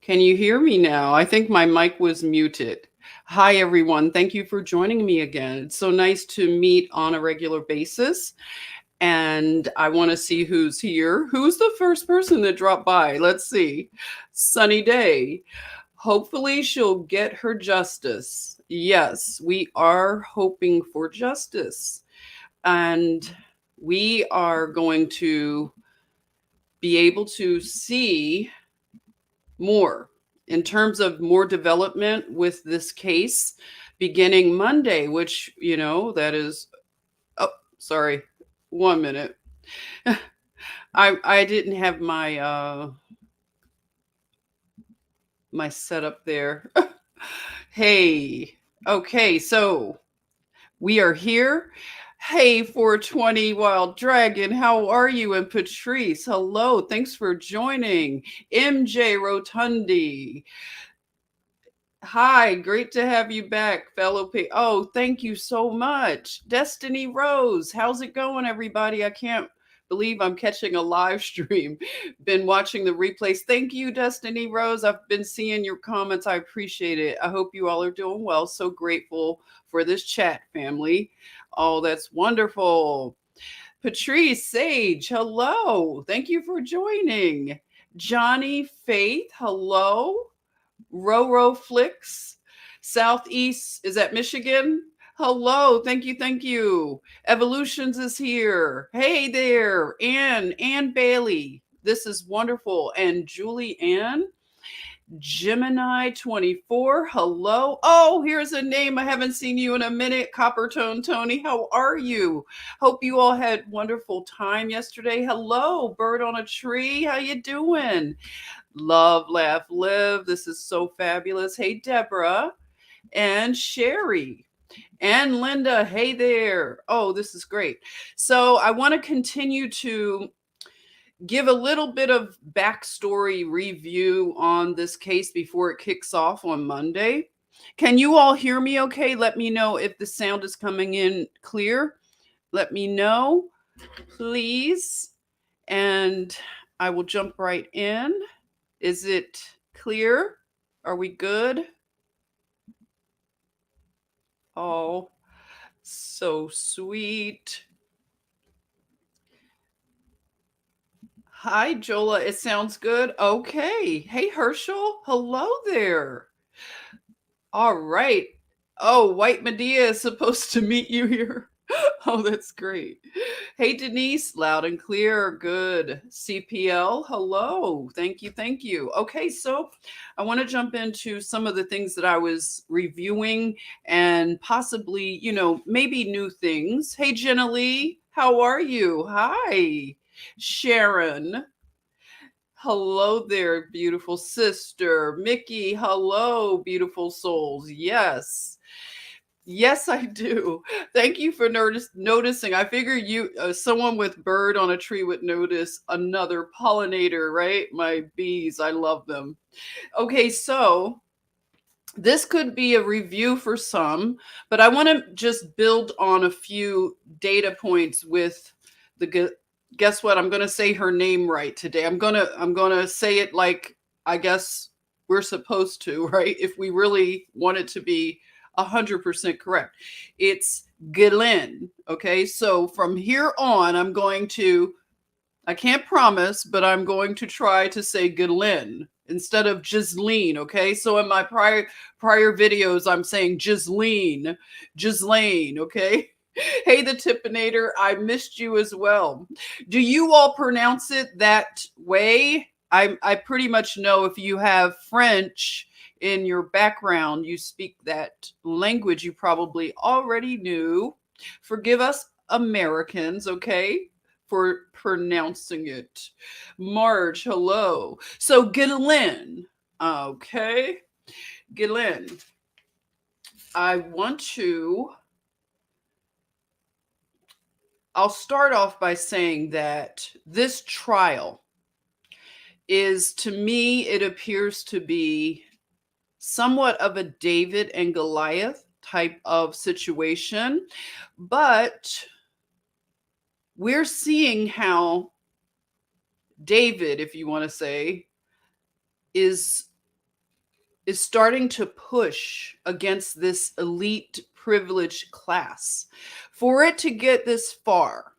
Can you hear me now? I think my mic was muted. Hi, everyone. Thank you for joining me again. It's so nice to meet on a regular basis. And I want to see who's here. Who's the first person that dropped by? Let's see. Sunny Day. Hopefully, she'll get her justice. Yes, we are hoping for justice. And we are going to be able to see more in terms of more development with this case beginning Monday, which, that is, oh, sorry, 1 minute. I didn't have my setup there. Hey, okay, so we are here. Hey, 420 Wild Dragon, how are you? And Patrice, hello, thanks for joining. MJ Rotundi, hi, great to have you back, fellow Oh, thank you so much. Destiny Rose, how's it going, everybody? I can't believe I'm catching a live stream. Been watching the replays. Thank you, Destiny Rose. I've been seeing your comments. I appreciate it. I hope you all are doing well. So grateful for this chat, family. Oh, that's wonderful. Patrice Sage, hello. Thank you for joining. Johnny Faith, hello. Roro Flicks, Southeast, is that Michigan? Hello, thank you, thank you. Evolutions is here. Hey there, Ann Bailey. This is wonderful. And Julie Ann, Gemini 24. Hello. Oh, here's a name. I haven't seen you in a minute. Coppertone Tony, how are you? Hope you all had wonderful time yesterday. Hello, Bird on a Tree. How you doing? Love, laugh, live. This is so fabulous. Hey, Deborah and Sherry and Linda. Hey there. Oh, this is great. So I want to continue to give a little bit of backstory review on this case before it kicks off on Monday. Can you all hear me okay? Let me know if the sound is coming in clear. Let me know, please. And I will jump right in. Is it clear? Are we good? Oh, so sweet. Hi, Jola. It sounds good. Okay. Hey, Herschel. Hello there. All right. Oh, White Medea is supposed to meet you here. Oh, that's great. Hey, Denise, loud and clear. Good. CPL, hello. Thank you. Thank you. Okay, so I want to jump into some of the things that I was reviewing and possibly, maybe new things. Hey, Jena-Lee, how are you? Hi. Sharon. Hello there, beautiful sister. Mickey, hello, beautiful souls. Yes. Yes, I do. Thank you for noticing. I figure someone with bird on a tree would notice another pollinator, right? My bees, I love them. Okay, so this could be a review for some, but I want to just build on a few data points with guess what? I'm going to say her name right today. I'm going to say it like I guess we're supposed to, right? If we really want it to be 100% correct. It's Ghislaine. Okay, so from here on, I can't promise, but I'm going to try to say Ghislaine instead of Ghislaine. Okay, so in my prior videos, I'm saying Ghislaine. Okay. Hey, the Tippinator, I missed you as well. Do you all pronounce it that way? I pretty much know if you have French in your background, you speak that language, you probably already knew. Forgive us Americans, okay, for pronouncing it. Marge, hello. So Ghislaine, okay, Ghislaine, I'll start off by saying that this trial is, to me, it appears to be somewhat of a David and Goliath type of situation, but we're seeing how David, if you want to say, is is starting to push against this elite privileged class. For it to get this far,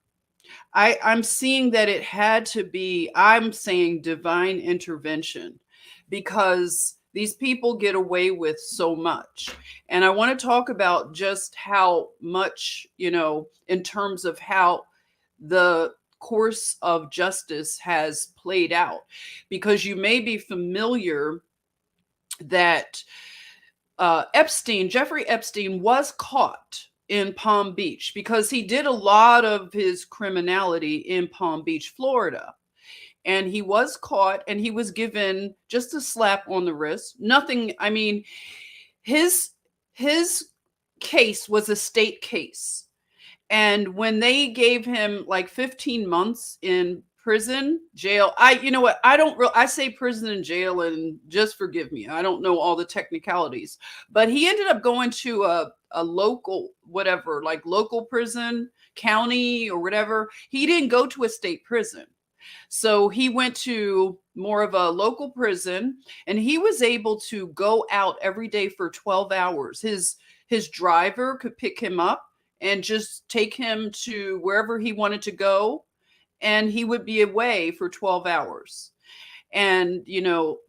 I'm seeing that it had to be, I'm saying divine intervention, because these people get away with so much. And I want to talk about just how much, in terms of how the course of justice has played out, because you may be familiar that Jeffrey Epstein was caught in Palm Beach because he did a lot of his criminality in Palm Beach, Florida. And he was caught and he was given just a slap on the wrist. Nothing, I mean, his case was a state case. And when they gave him like 15 months in prison, jail, you know what? I say prison and jail, and just forgive me. I don't know all the technicalities, but he ended up going to a local, whatever, like local prison, county or whatever. He didn't go to a state prison. So he went to more of a local prison, and he was able to go out every day for 12 hours. His driver could pick him up and just take him to wherever he wanted to go, and he would be away for 12 hours. And,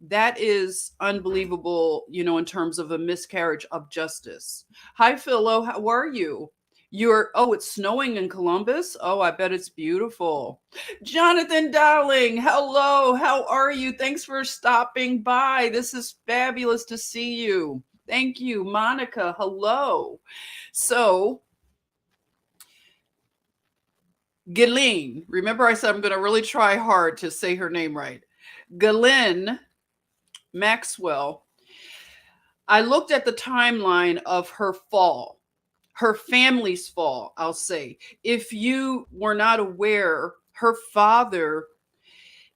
that is unbelievable, in terms of a miscarriage of justice. Hi, Philo. How are you? It's snowing in Columbus. Oh, I bet it's beautiful. Jonathan Dowling, hello. How are you? Thanks for stopping by. This is fabulous to see you. Thank you. Monica, hello. So, Ghislaine, remember I said I'm going to really try hard to say her name right. Ghislaine Maxwell. I looked at the timeline of her fall, her family's fall, I'll say. If you were not aware, her father,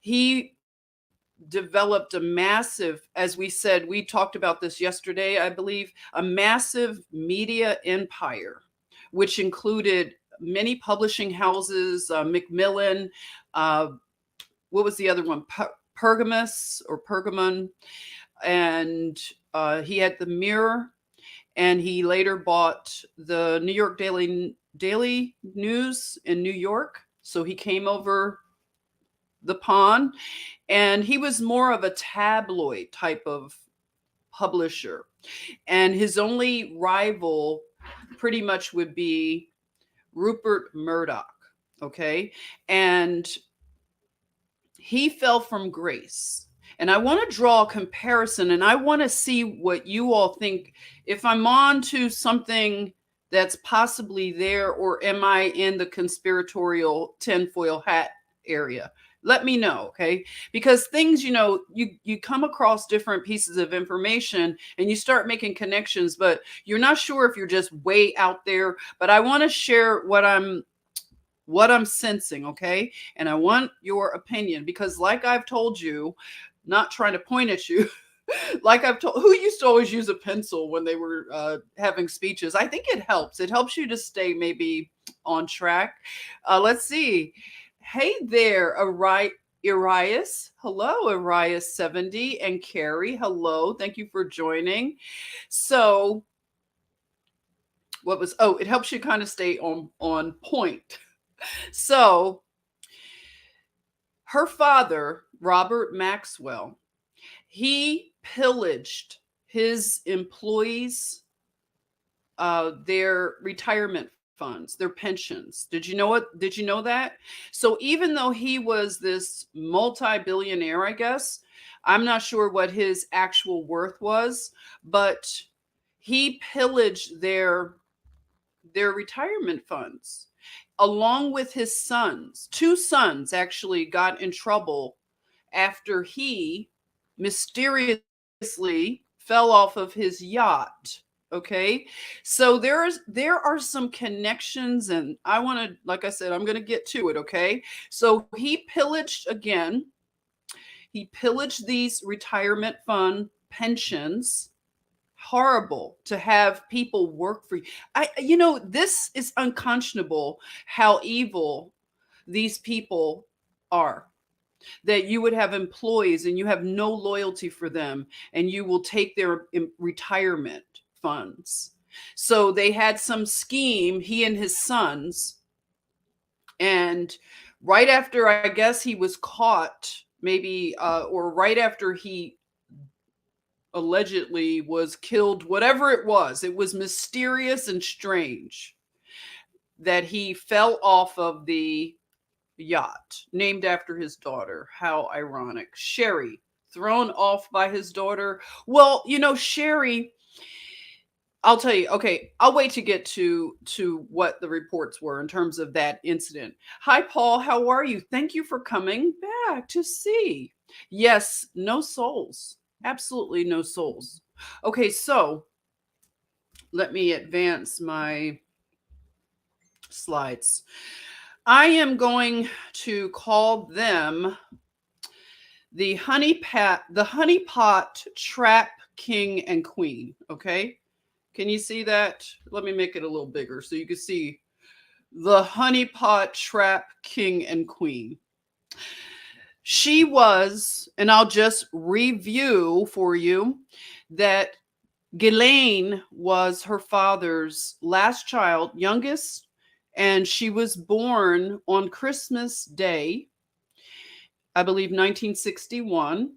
he developed a massive, as we said, we talked about this yesterday, I believe, a massive media empire, which included many publishing houses, Macmillan, what was the other one? Pergamon. And he had the Mirror, and he later bought the New York Daily News in New York. So he came over the pond, and he was more of a tabloid type of publisher. And his only rival pretty much would be Rupert Murdoch. Okay. And he fell from grace. And I want to draw a comparison, and I want to see what you all think. If I'm on to something that's possibly there, or am I in the conspiratorial tinfoil hat area? Let me know, okay? Because things, you come across different pieces of information and you start making connections, but you're not sure if you're just way out there. But I want to share what I'm sensing, okay? And I want your opinion, because like I've told you, not trying to point at you, like I've told, who used to always use a pencil when they were having speeches? I think it helps. It helps you to stay maybe on track. Let's see. Hey there, Arias. Hello, Arias70, and Carrie. Hello. Thank you for joining. So it helps you kind of stay on point. So her father, Robert Maxwell, he pillaged his employees, their retirement funds, their pensions. Did you know that? So even though he was this multi-billionaire, I guess, I'm not sure what his actual worth was, but he pillaged their retirement funds, along with his sons. Two sons actually got in trouble after he mysteriously fell off of his yacht. Okay. So there are some connections, and I want to, like I said, I'm going to get to it. Okay. So he pillaged these retirement fund pensions. Horrible to have people work for you. This is unconscionable how evil these people are. that you would have employees and you have no loyalty for them and you will take their retirement funds. So they had some scheme, he and his sons, and right after, I guess, he was caught, maybe, or right after he allegedly was killed, whatever it was mysterious and strange that he fell off of the yacht named after his daughter. How ironic. Sherry, thrown off by his daughter. Well, Sherry, I'll tell you. Okay, I'll wait to get to what the reports were in terms of that incident. Hi, Paul. How are you? Thank you for coming back to see. Yes, no souls. Absolutely no souls. Okay, so let me advance my slides. I am going to call them the honeypot trap king and queen. Okay, can you see that? Let me make it a little bigger so you can see the honeypot trap king and queen. She was, and I'll just review for you that Ghislaine was her father's last child, youngest, and she was born on Christmas Day, I believe 1961,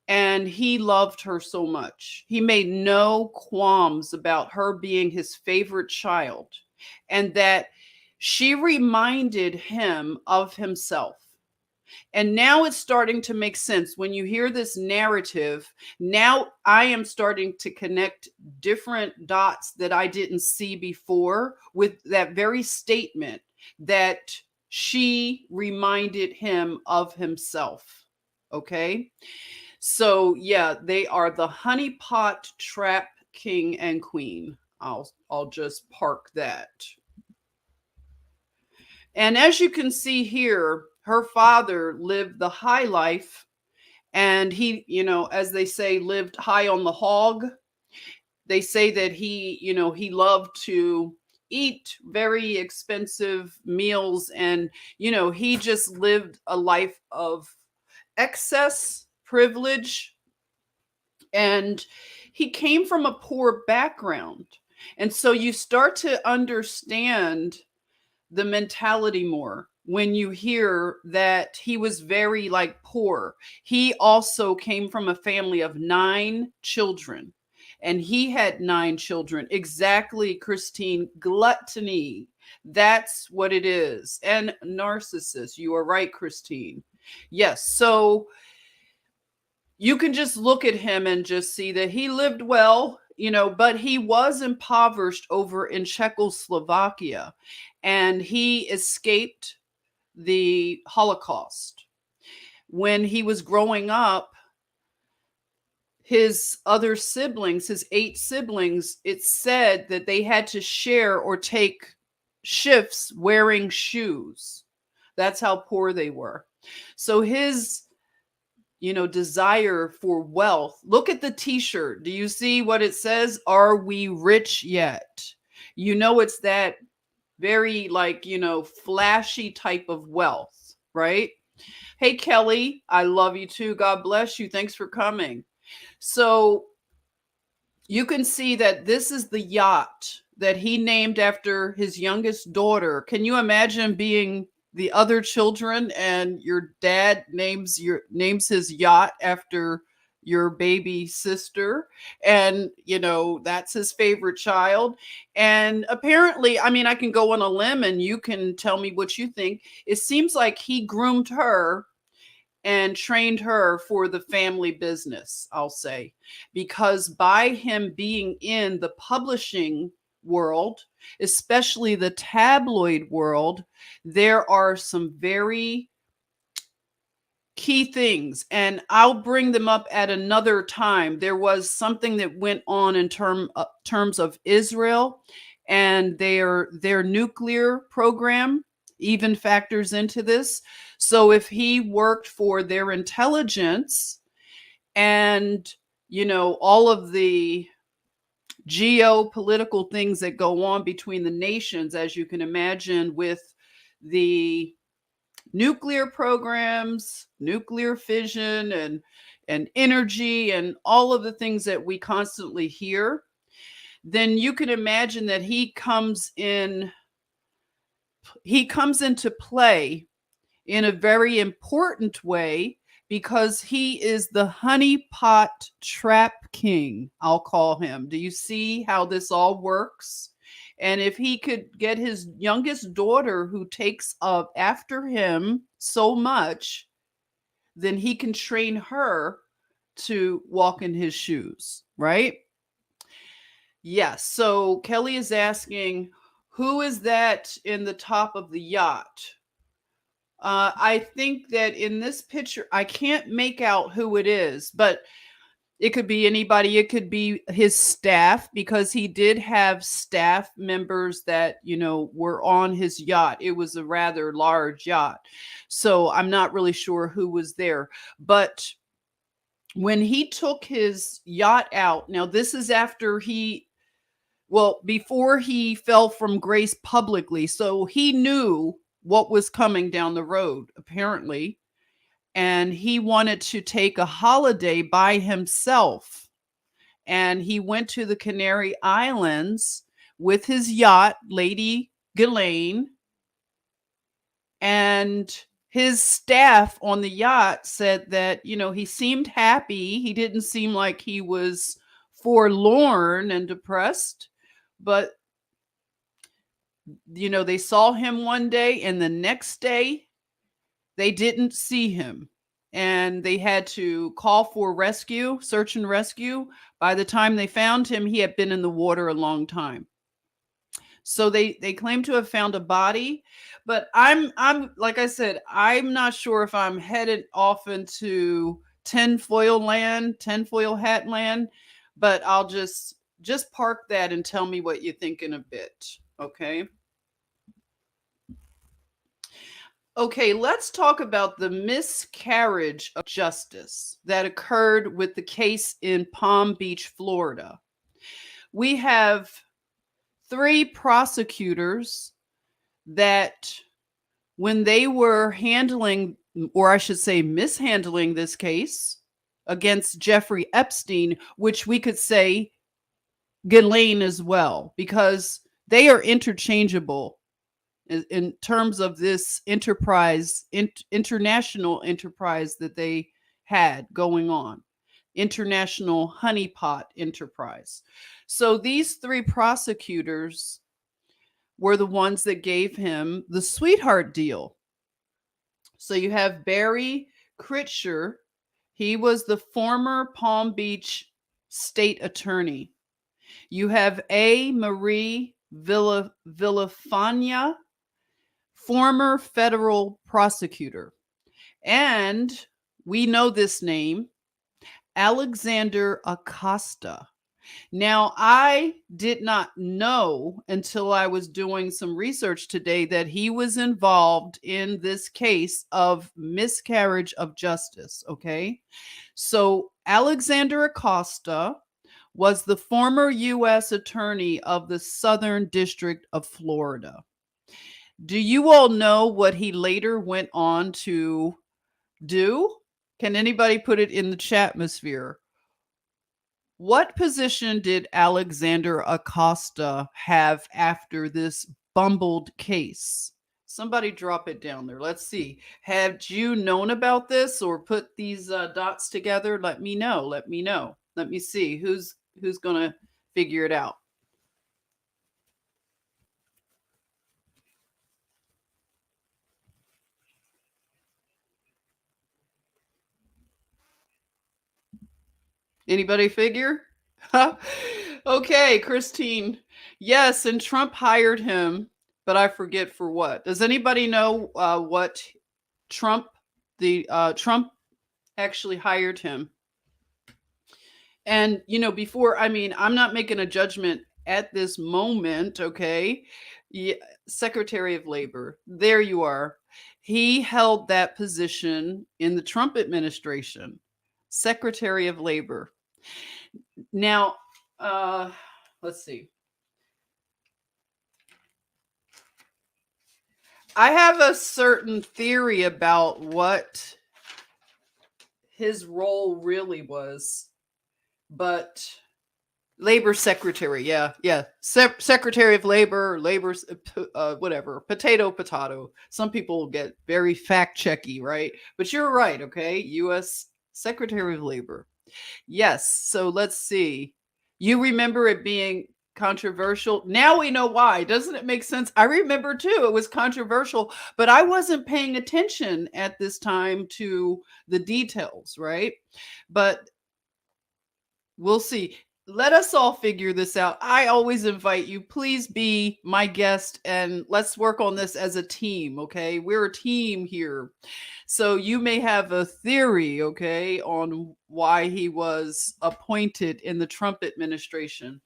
and he loved her so much. He made no qualms about her being his favorite child, and that she reminded him of himself. And now it's starting to make sense when you hear this narrative. Now I am starting to connect different dots that I didn't see before with that very statement that she reminded him of himself. Okay. So yeah, they are the honeypot trap king and queen. I'll just park that. And as you can see here, her father lived the high life, and he, as they say, lived high on the hog. They say that he loved to eat very expensive meals, and, he just lived a life of excess privilege. And he came from a poor background. And so you start to understand the mentality more when you hear that he was very poor. He also came from a family of 9 children, and he had 9 children. Exactly, Christine. Gluttony. That's what it is. And narcissist. You are right, Christine. Yes. So you can just look at him and just see that he lived well, but he was impoverished over in Czechoslovakia, and he escaped the Holocaust. When he was growing up, his other siblings, his 8 siblings, it's said that they had to share or take shifts wearing shoes. That's how poor they were. So his desire for wealth. Look at the t-shirt. Do you see what it says? Are we rich yet? It's that very flashy type of wealth, right? Hey, Kelly, I love you too. God bless you. Thanks for coming. So you can see that this is the yacht that he named after his youngest daughter. Can you imagine being the other children and your dad names his yacht after your baby sister, and that's his favorite child? And apparently, I can go on a limb and you can tell me what you think. It seems like he groomed her and trained her for the family business, I'll say, because by him being in the publishing world, especially the tabloid world, there are some very key things, and I'll bring them up at another time. There was something that went on in terms of Israel, and their nuclear program even factors into this. So if he worked for their intelligence and all of the geopolitical things that go on between the nations, as you can imagine, with the nuclear programs, nuclear fission, and energy, and all of the things that we constantly hear, then you can imagine that he comes into play in a very important way, because he is the honeypot trap king, I'll call him. Do you see how this all works? And if he could get his youngest daughter, who takes up after him so much, then he can train her to walk in his shoes, right? Yes. So Kelly is asking, who is that in the top of the yacht? I think that in this picture, I can't make out who it is, but it could be anybody. It could be his staff, because he did have staff members that, were on his yacht. It was a rather large yacht. So I'm not really sure who was there. But when he took his yacht out, now this is after before he fell from grace publicly. So he knew what was coming down the road, apparently. And he wanted to take a holiday by himself. And he went to the Canary Islands with his yacht, Lady Ghislaine. And his staff on the yacht said that, he seemed happy. He didn't seem like he was forlorn and depressed. But, they saw him one day, and the next day they didn't see him. And they had to call for rescue, search and rescue. By the time they found him, he had been in the water a long time. So they claim to have found a body, but I'm like I said, I'm not sure if I'm headed off into tinfoil hat land, but I'll just park that and tell me what you think in a bit, okay? Okay, let's talk about the miscarriage of justice that occurred with the case in Palm Beach, Florida. We have 3 prosecutors that, when they were handling, or I should say mishandling, this case against Jeffrey Epstein, which we could say Ghislaine as well, because they are interchangeable in terms of this enterprise, international enterprise that they had going on, international honeypot enterprise. So these 3 prosecutors were the ones that gave him the sweetheart deal. So you have Barry Critcher. He was the former Palm Beach state attorney. You have A. Marie Villafana, former federal prosecutor. And we know this name, Alexander Acosta. Now, I did not know until I was doing some research today that he was involved in this case of miscarriage of justice, okay? So Alexander Acosta was the former U.S. attorney of the Southern District of Florida. Do you all know what he later went on to do? Can anybody put it in the chatmosphere? What position did Alexander Acosta have after this bumbled case? Somebody drop it down there. Let's see. Had you known about this or put these dots together? Let me know. Let me see who's going to figure it out. Anybody figure? Okay, Christine. Yes, and Trump hired him, but I forget for what. Does anybody know what Trump actually hired him? And before, I'm not making a judgment at this moment, okay? Yeah, Secretary of Labor. There you are. He held that position in the Trump administration. Secretary of Labor. Now, let's see. I have a certain theory about what his role really was, but labor secretary, yeah, secretary of labor, whatever, potato. Some people get very fact checky, right? But you're right, okay? U.S. Secretary of Labor. Yes. So let's see. You remember it being controversial. Now we know why. Doesn't it make sense? I remember too. It was controversial, but I wasn't paying attention at this time to the details, right? But we'll see. Let us all figure this out. I always invite you. Please be my guest and let's work on this as a team, okay? We're a team here. So you may have a theory, okay, on why he was appointed in the Trump administration.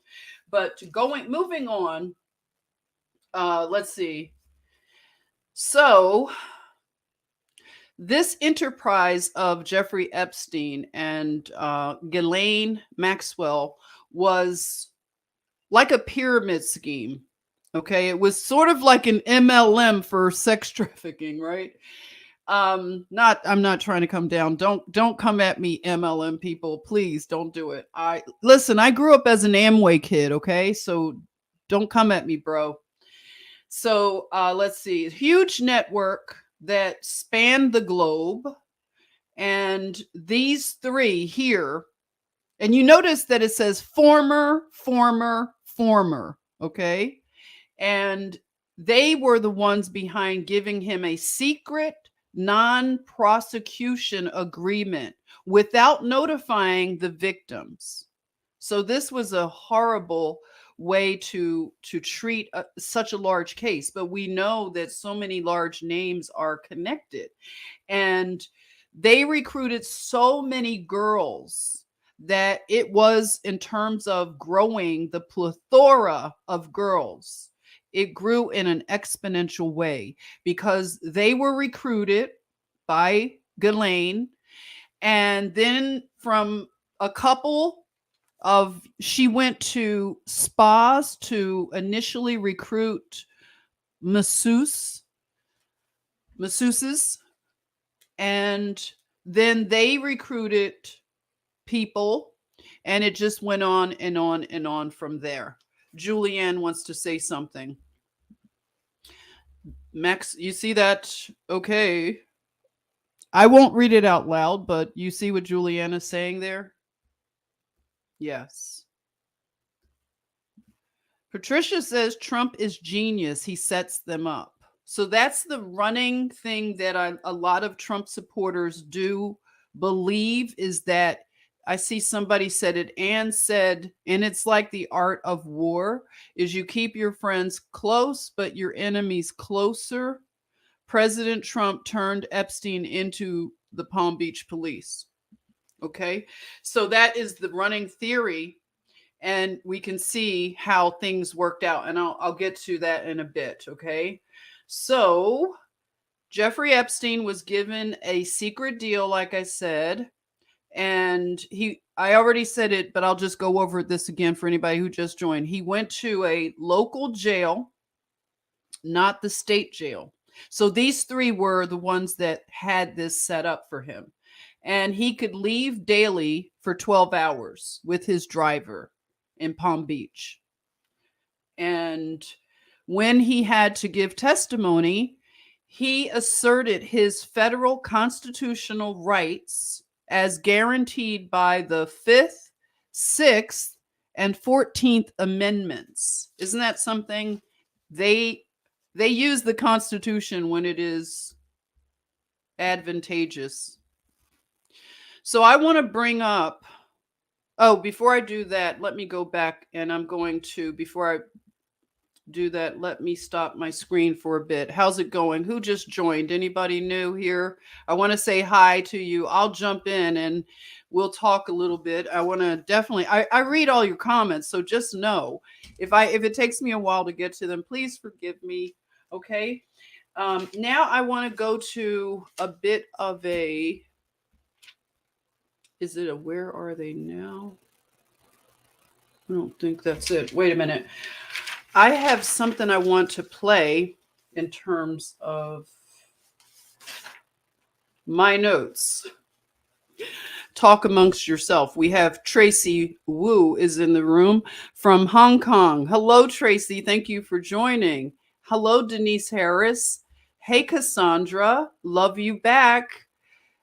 But moving on, let's see. So this enterprise of Jeffrey Epstein and Ghislaine Maxwell was like a pyramid scheme. Okay, it was sort of like an MLM for sex trafficking, right? I'm not trying to come down. Don't come at me, MLM people. Please don't do it. I grew up as an Amway kid, okay? So don't come at me, bro. So let's see. Huge network that spanned the globe. And these three here, and you notice that it says former, okay? And they were the ones behind giving him a secret non-prosecution agreement without notifying the victims. So this was a horrible way to treat such a large case, but we know that so many large names are connected, and they recruited so many girls that it was, in terms of growing the plethora of girls, it grew in an exponential way because they were recruited by Ghislaine. And then from a couple of, she went to spas to initially recruit masseuses, and then they recruited people, and it just went on and on and on from there. Julianne wants to say something. Max, you see that? Okay. I won't read it out loud, but you see what Julianne is saying there? Yes. Patricia says Trump is genius. He sets them up. So that's the running thing that a lot of Trump supporters do believe, is that, I see somebody said it, and said, and it's like the art of war, is you keep your friends close, but your enemies closer. President Trump turned Epstein into the Palm Beach police. Okay. So that is the running theory. And we can see how things worked out. And I'll get to that in a bit. Okay. So Jeffrey Epstein was given a secret deal, like I said. And I already said it, but I'll just go over this again for anybody who just joined. He went to a local jail, not the state jail. So these three were the ones that had this set up for him. And he could leave daily for 12 hours with his driver in Palm Beach. And when he had to give testimony, he asserted his federal constitutional rights as guaranteed by the 5th, 6th, and 14th Amendments. Isn't that something? They use the Constitution when it is advantageous. So I want to bring up, before I do that, let me go back, and I'm going to, before I do that, let me stop my screen for a bit. How's it going? Who just joined? Anybody new here? I want to say hi to you. I'll jump in and we'll talk a little bit. I want to definitely, I read all your comments, so just know if it takes me a while to get to them, please forgive me. Okay. Now I want to go to a bit of a, is it a where are they now? I don't think that's it. Wait a minute. I have something I want to play, in terms of my notes. Talk amongst yourself. We have Tracy Wu is in the room from Hong Kong. Hello, Tracy. Thank you for joining. Hello, Denise Harris. Hey, Cassandra. Love you back.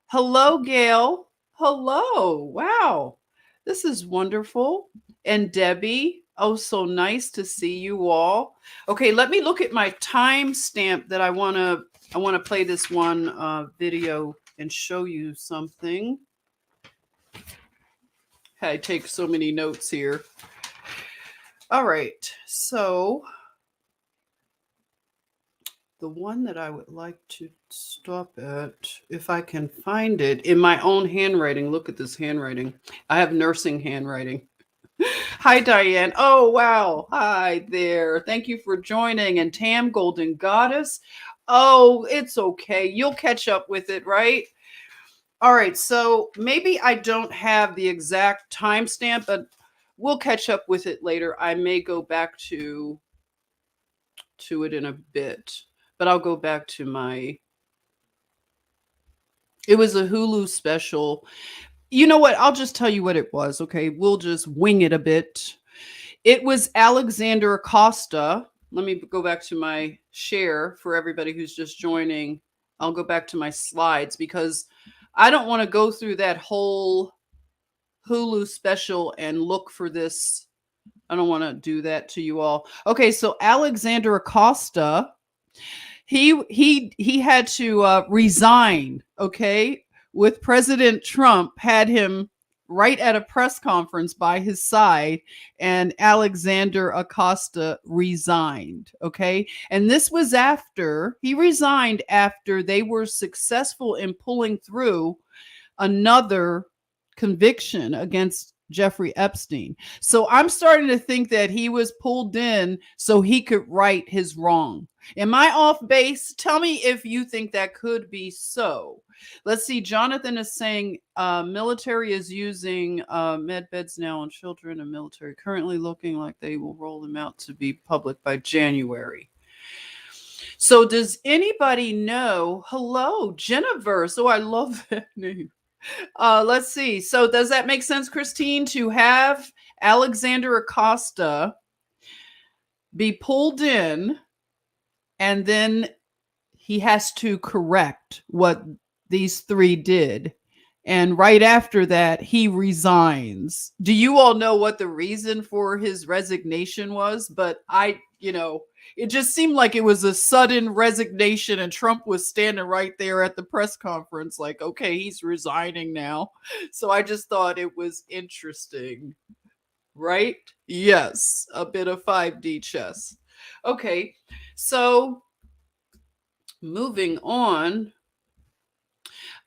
Hello, Gail. Hello. Wow. This is wonderful. And Debbie. Oh, so nice to see you all. Okay, let me look at my timestamp that I want to play this one video and show you something. I take so many notes here. All right, so the one that I would like to stop at, if I can find it in my own handwriting. Look at this handwriting. I have nursing handwriting. Hi, Diane. Oh, wow. Hi there. Thank you for joining. And Tam, Golden Goddess. Oh, it's okay. You'll catch up with it, right? All right, so maybe I don't have the exact timestamp, but we'll catch up with it later. I may go back to it in a bit, but I'll go back to it was a Hulu special. You know what? I'll just tell you what it was, okay? We'll just wing it a bit. It was Alexander Acosta. Let me go back to my share for everybody who's just joining. I'll go back to my slides because I don't want to go through that whole Hulu special and look for this. I don't want to do that to you all. Okay, so Alexander Acosta, he had to resign, okay? With President Trump had him right at a press conference by his side, and Alexander Acosta resigned, okay? And this was after, he resigned after they were successful in pulling through another conviction against Jeffrey Epstein. So I'm starting to think that he was pulled in so he could right his wrong. Am I off base? Tell me if you think that could be so. Let's see. Jonathan is saying military is using med beds now on children and military, currently looking like they will roll them out to be public by January. So does anybody know? Hello, Jenniverse. Oh, I love that name. Let's see. So does that make sense, Christine, to have Alexander Acosta be pulled in and then he has to correct what these three did? And right after that, he resigns. Do you all know what the reason for his resignation was? But it just seemed like it was a sudden resignation and Trump was standing right there at the press conference like, okay, he's resigning now. So I just thought it was interesting, right? Yes, a bit of 5D chess. Okay, so moving on.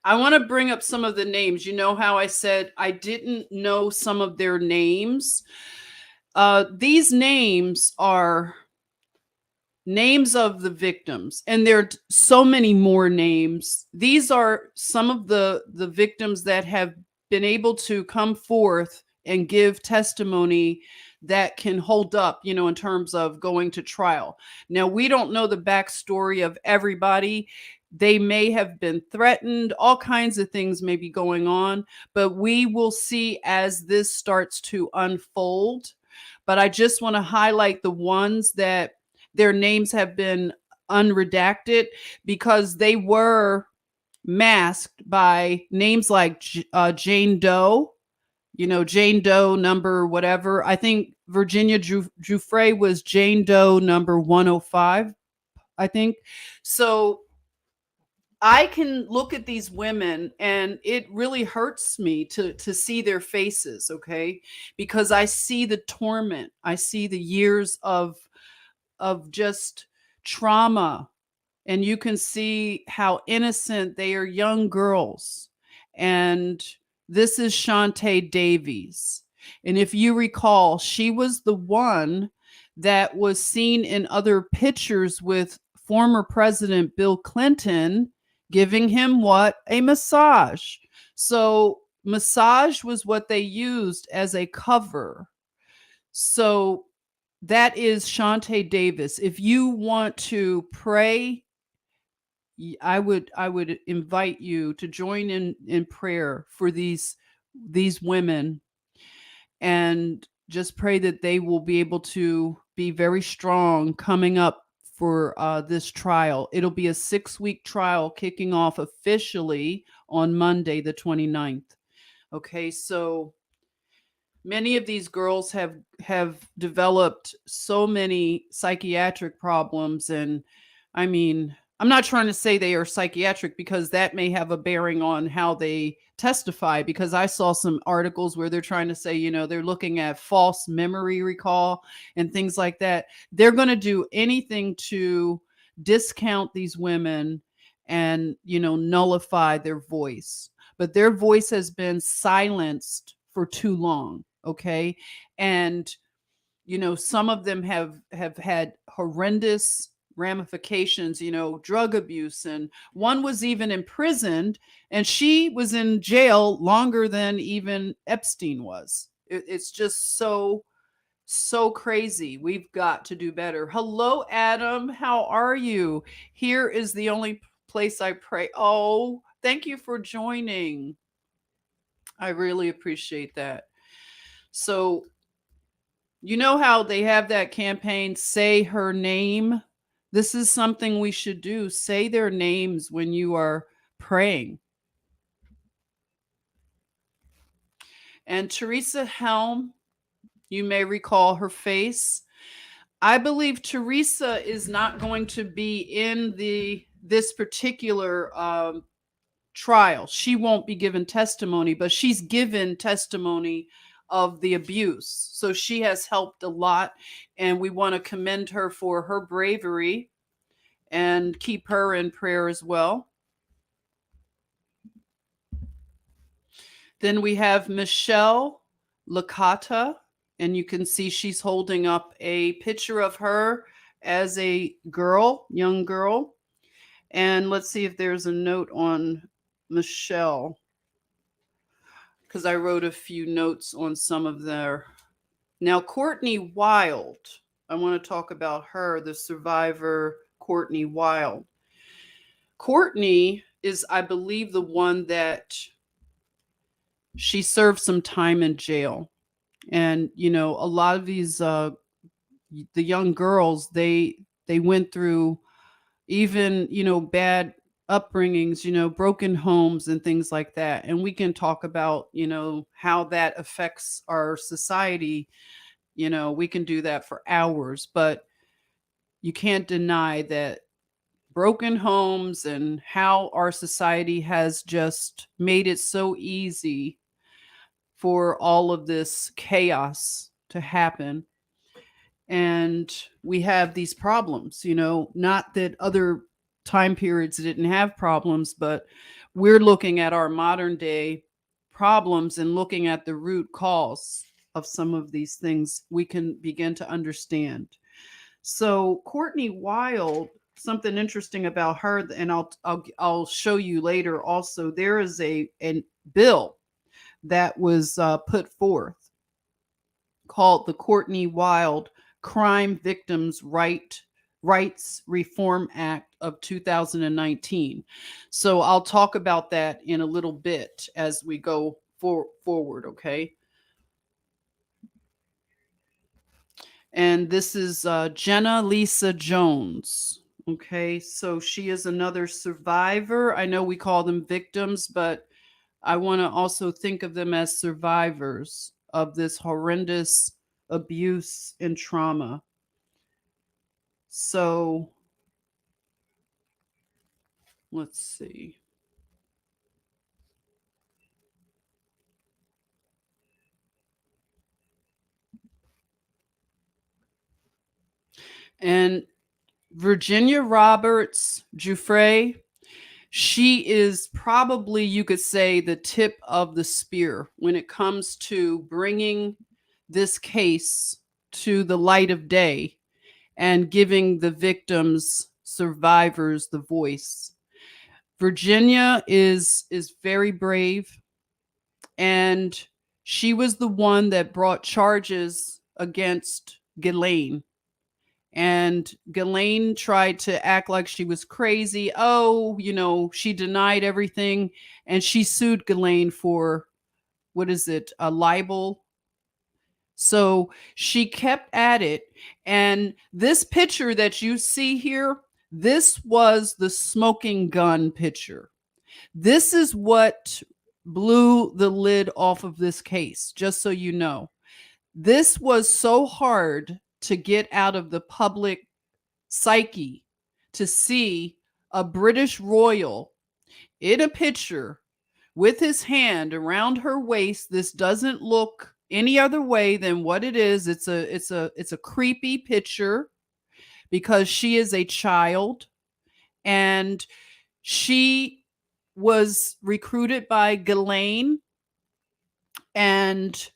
I want to bring up some of the names. You know how I said I didn't know some of their names? These names are names of the victims, and there are so many more names. These are some of the victims that have been able to come forth and give testimony that can hold up, in terms of going to trial. Now, we don't know the backstory of everybody. They may have been threatened. All kinds of things may be going on, but we will see as this starts to unfold. But I just want to highlight the ones that their names have been unredacted because they were masked by names like Jane Doe, Jane Doe number whatever. I think Virginia Giuffre was Jane Doe number 105, I think. So I can look at these women and it really hurts me to see their faces, okay? Because I see the torment. I see the years of just trauma. And you can see how innocent they are, young girls. And this is Shantae Davies. And if you recall, she was the one that was seen in other pictures with former President Bill Clinton, giving him what? A massage. So massage was what they used as a cover. So That is Shantae Davis. If you want to pray, I would invite you to join in prayer for these women, and just pray that they will be able to be very strong coming up for this trial. It'll be a 6-week trial kicking off officially on Monday, the 29th. Okay, so many of these girls have developed so many psychiatric problems, and I mean, I'm not trying to say they are psychiatric, because that may have a bearing on how they testify, because I saw some articles where they're trying to say, they're looking at false memory recall and things like that. They're going to do anything to discount these women and, nullify their voice. But their voice has been silenced for too long. Okay. And, some of them have had horrendous ramifications, drug abuse. And one was even imprisoned, and she was in jail longer than even Epstein was. It's just so crazy. We've got to do better. Hello, Adam. How are you? Here is the only place I pray. Oh, thank you for joining. I really appreciate that. So, you know how they have that campaign, Say Her Name? This is something we should do. Say their names when you are praying. And Teresa Helm, you may recall her face. I believe Teresa is not going to be in this particular trial. She won't be given testimony, but she's given testimony of the abuse. So she has helped a lot, and we want to commend her for her bravery and keep her in prayer as well. Then we have Michelle Licata, and you can see she's holding up a picture of her as a girl, young girl. And let's see if there's a note on Michelle, because I wrote a few notes on some of their. Now, Courtney Wild, I want to talk about her, the survivor, Courtney Wild. Courtney is, I believe, the one that she served some time in jail. And, a lot of these, the young girls, they went through even, bad upbringings, broken homes and things like that. And we can talk about, how that affects our society. We can do that for hours, but you can't deny that broken homes and how our society has just made it so easy for all of this chaos to happen. And we have these problems, not that other time periods didn't have problems, but we're looking at our modern day problems and looking at the root cause of some of these things. We can begin to understand. So Courtney Wild, something interesting about her, and I'll show you later also, there is a bill that was put forth called the Courtney Wild Crime Victims Rights Reform Act of 2019. So I'll talk about that in a little bit as we go forward, okay? And this is Jena-Lisa Jones. Okay, so she is another survivor. I know we call them victims, but I want to also think of them as survivors of this horrendous abuse and trauma. So let's see. And Virginia Roberts Giuffre, she is probably, you could say, the tip of the spear when it comes to bringing this case to the light of day and giving the victims, survivors, the voice. Virginia is very brave, and she was the one that brought charges against Ghislaine. And Ghislaine tried to act like she was crazy. Oh, she denied everything. And she sued Ghislaine for, what is it, a libel? So she kept at it. And this picture that you see here, this was the smoking gun picture. This is what blew the lid off of this case, just so you know. This was so hard to get out of the public psyche to see a British royal in a picture with his hand around her waist. This doesn't look any other way than what it is. It's a creepy picture because she is a child, and she was recruited by Ghislaine, and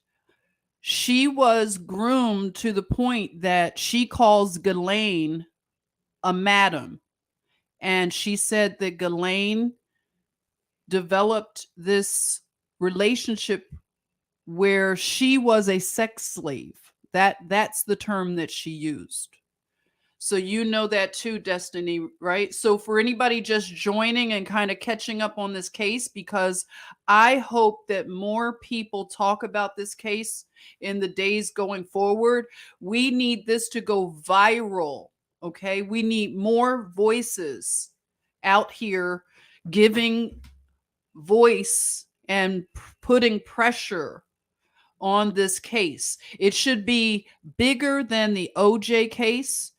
she was groomed to the point that she calls Ghislaine a madam. And she said that Ghislaine developed this relationship where she was a sex slave. That's the term that she used. So you know that too, Destiny, right? So for anybody just joining and kind of catching up on this case, because I hope that more people talk about this case in the days going forward. We need this to go viral, okay? We need more voices out here giving voice and putting pressure on this case. It should be bigger than the OJ case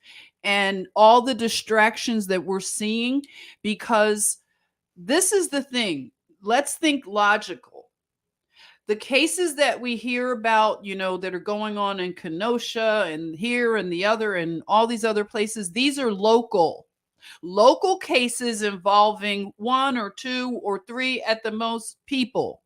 and all the distractions that we're seeing, because this is the thing. Let's think logical. The cases that we hear about, that are going on in Kenosha and here and the other and all these other places, these are local cases involving one or two or three at the most people,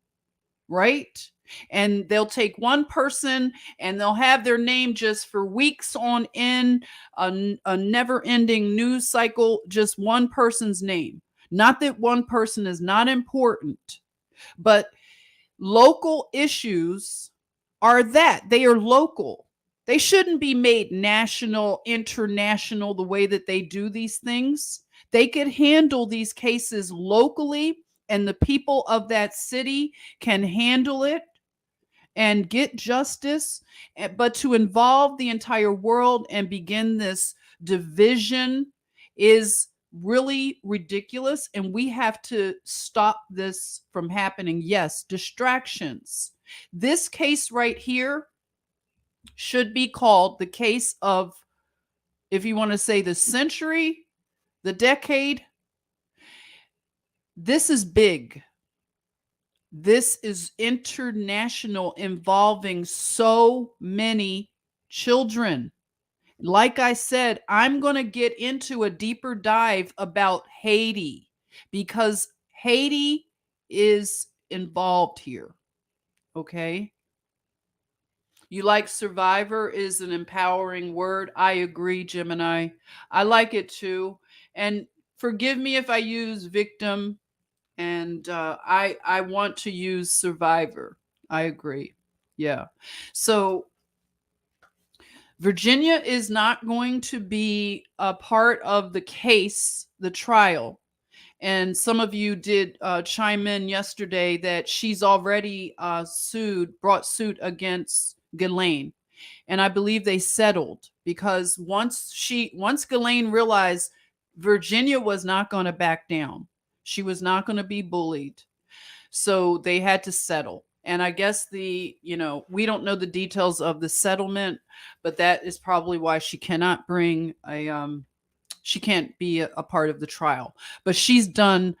right? And they'll take one person and they'll have their name just for weeks on end, a never-ending news cycle, just one person's name. Not that one person is not important, but local issues are that. They are local. They shouldn't be made national, international, the way that they do these things. They could handle these cases locally, and the people of that city can handle it and get justice. But to involve the entire world and begin this division is really ridiculous, and we have to stop this from happening. Yes, distractions. This case right here should be called the case of, if you want to say the century, the decade. This is big. This is international, involving so many children. Like I said, I'm going to get into a deeper dive about Haiti, because Haiti is involved here. Okay. You like survivor is an empowering word. I agree, Gemini. I like it too. And forgive me if I use victim, and I want to use survivor. I agree. Yeah. So Virginia is not going to be a part of the case, the trial. And some of you did chime in yesterday that she's already brought suit against Ghislaine. And I believe they settled, because once Ghislaine realized Virginia was not going to back down, she was not going to be bullied. So they had to settle. And I guess we don't know the details of the settlement, but that is probably why she cannot she can't be a part of the trial. But she's done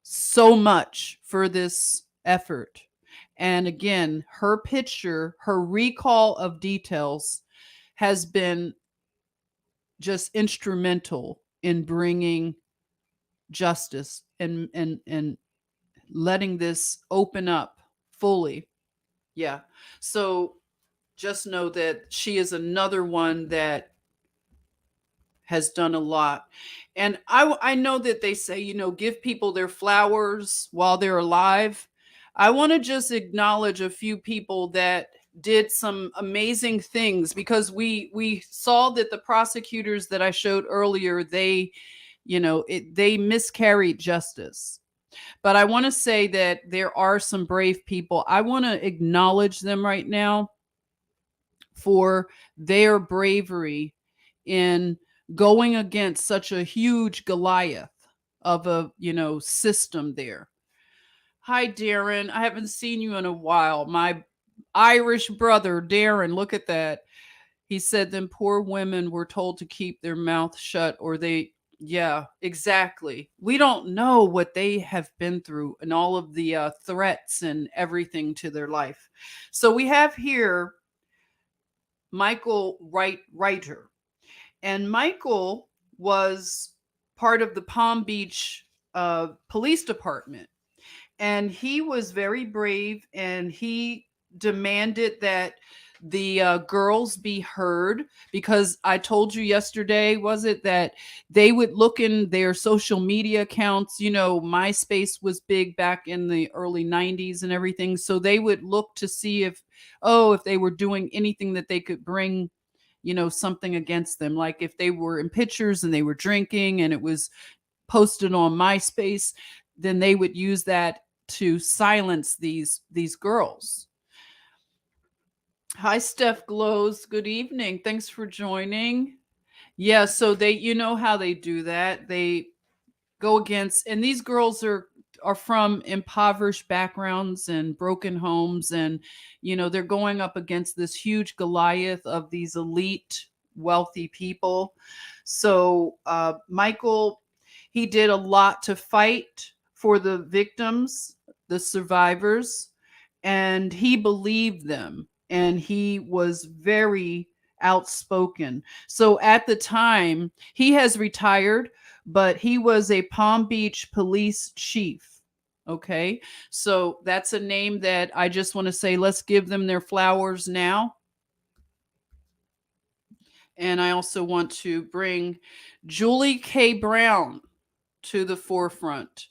so much for this effort. And again, her picture, her recall of details has been just instrumental in bringing justice and letting this open up fully. Yeah. So just know that she is another one that has done a lot. And I know that they say, give people their flowers while they're alive. I want to just acknowledge a few people that did some amazing things, because we saw that the prosecutors that I showed earlier, they, they miscarried justice. But I want to say that there are some brave people. I want to acknowledge them right now for their bravery in going against such a huge Goliath of a, system there. Hi, Darren. I haven't seen you in a while. My Irish brother, Darren, look at that. He said, then poor women were told to keep their mouth shut, or they, yeah, exactly. We don't know what they have been through and all of the threats and everything to their life. So we have here Michael Reiter. And Michael was part of the Palm Beach Police Department. And he was very brave, and he demanded that the girls be heard, because I told you yesterday, was it, that they would look in their social media accounts. MySpace was big back in the early 90s and everything. So they would look to see if they were doing anything that they could bring, something against them. Like if they were in pictures and they were drinking and it was posted on MySpace, then they would use that to silence these girls. Hi, Steph Glows. Good evening. Thanks for joining. Yeah, so they, how they do that. They go against, and these girls are from impoverished backgrounds and broken homes, and they're going up against this huge Goliath of these elite wealthy people. So Michael, he did a lot to fight for the victims, the survivors, and he believed them, and he was very outspoken. So at the time, he has retired, but he was a Palm Beach police chief. Okay. So that's a name that I just want to say, let's give them their flowers now. And I also want to bring Julie K. Brown to the forefront.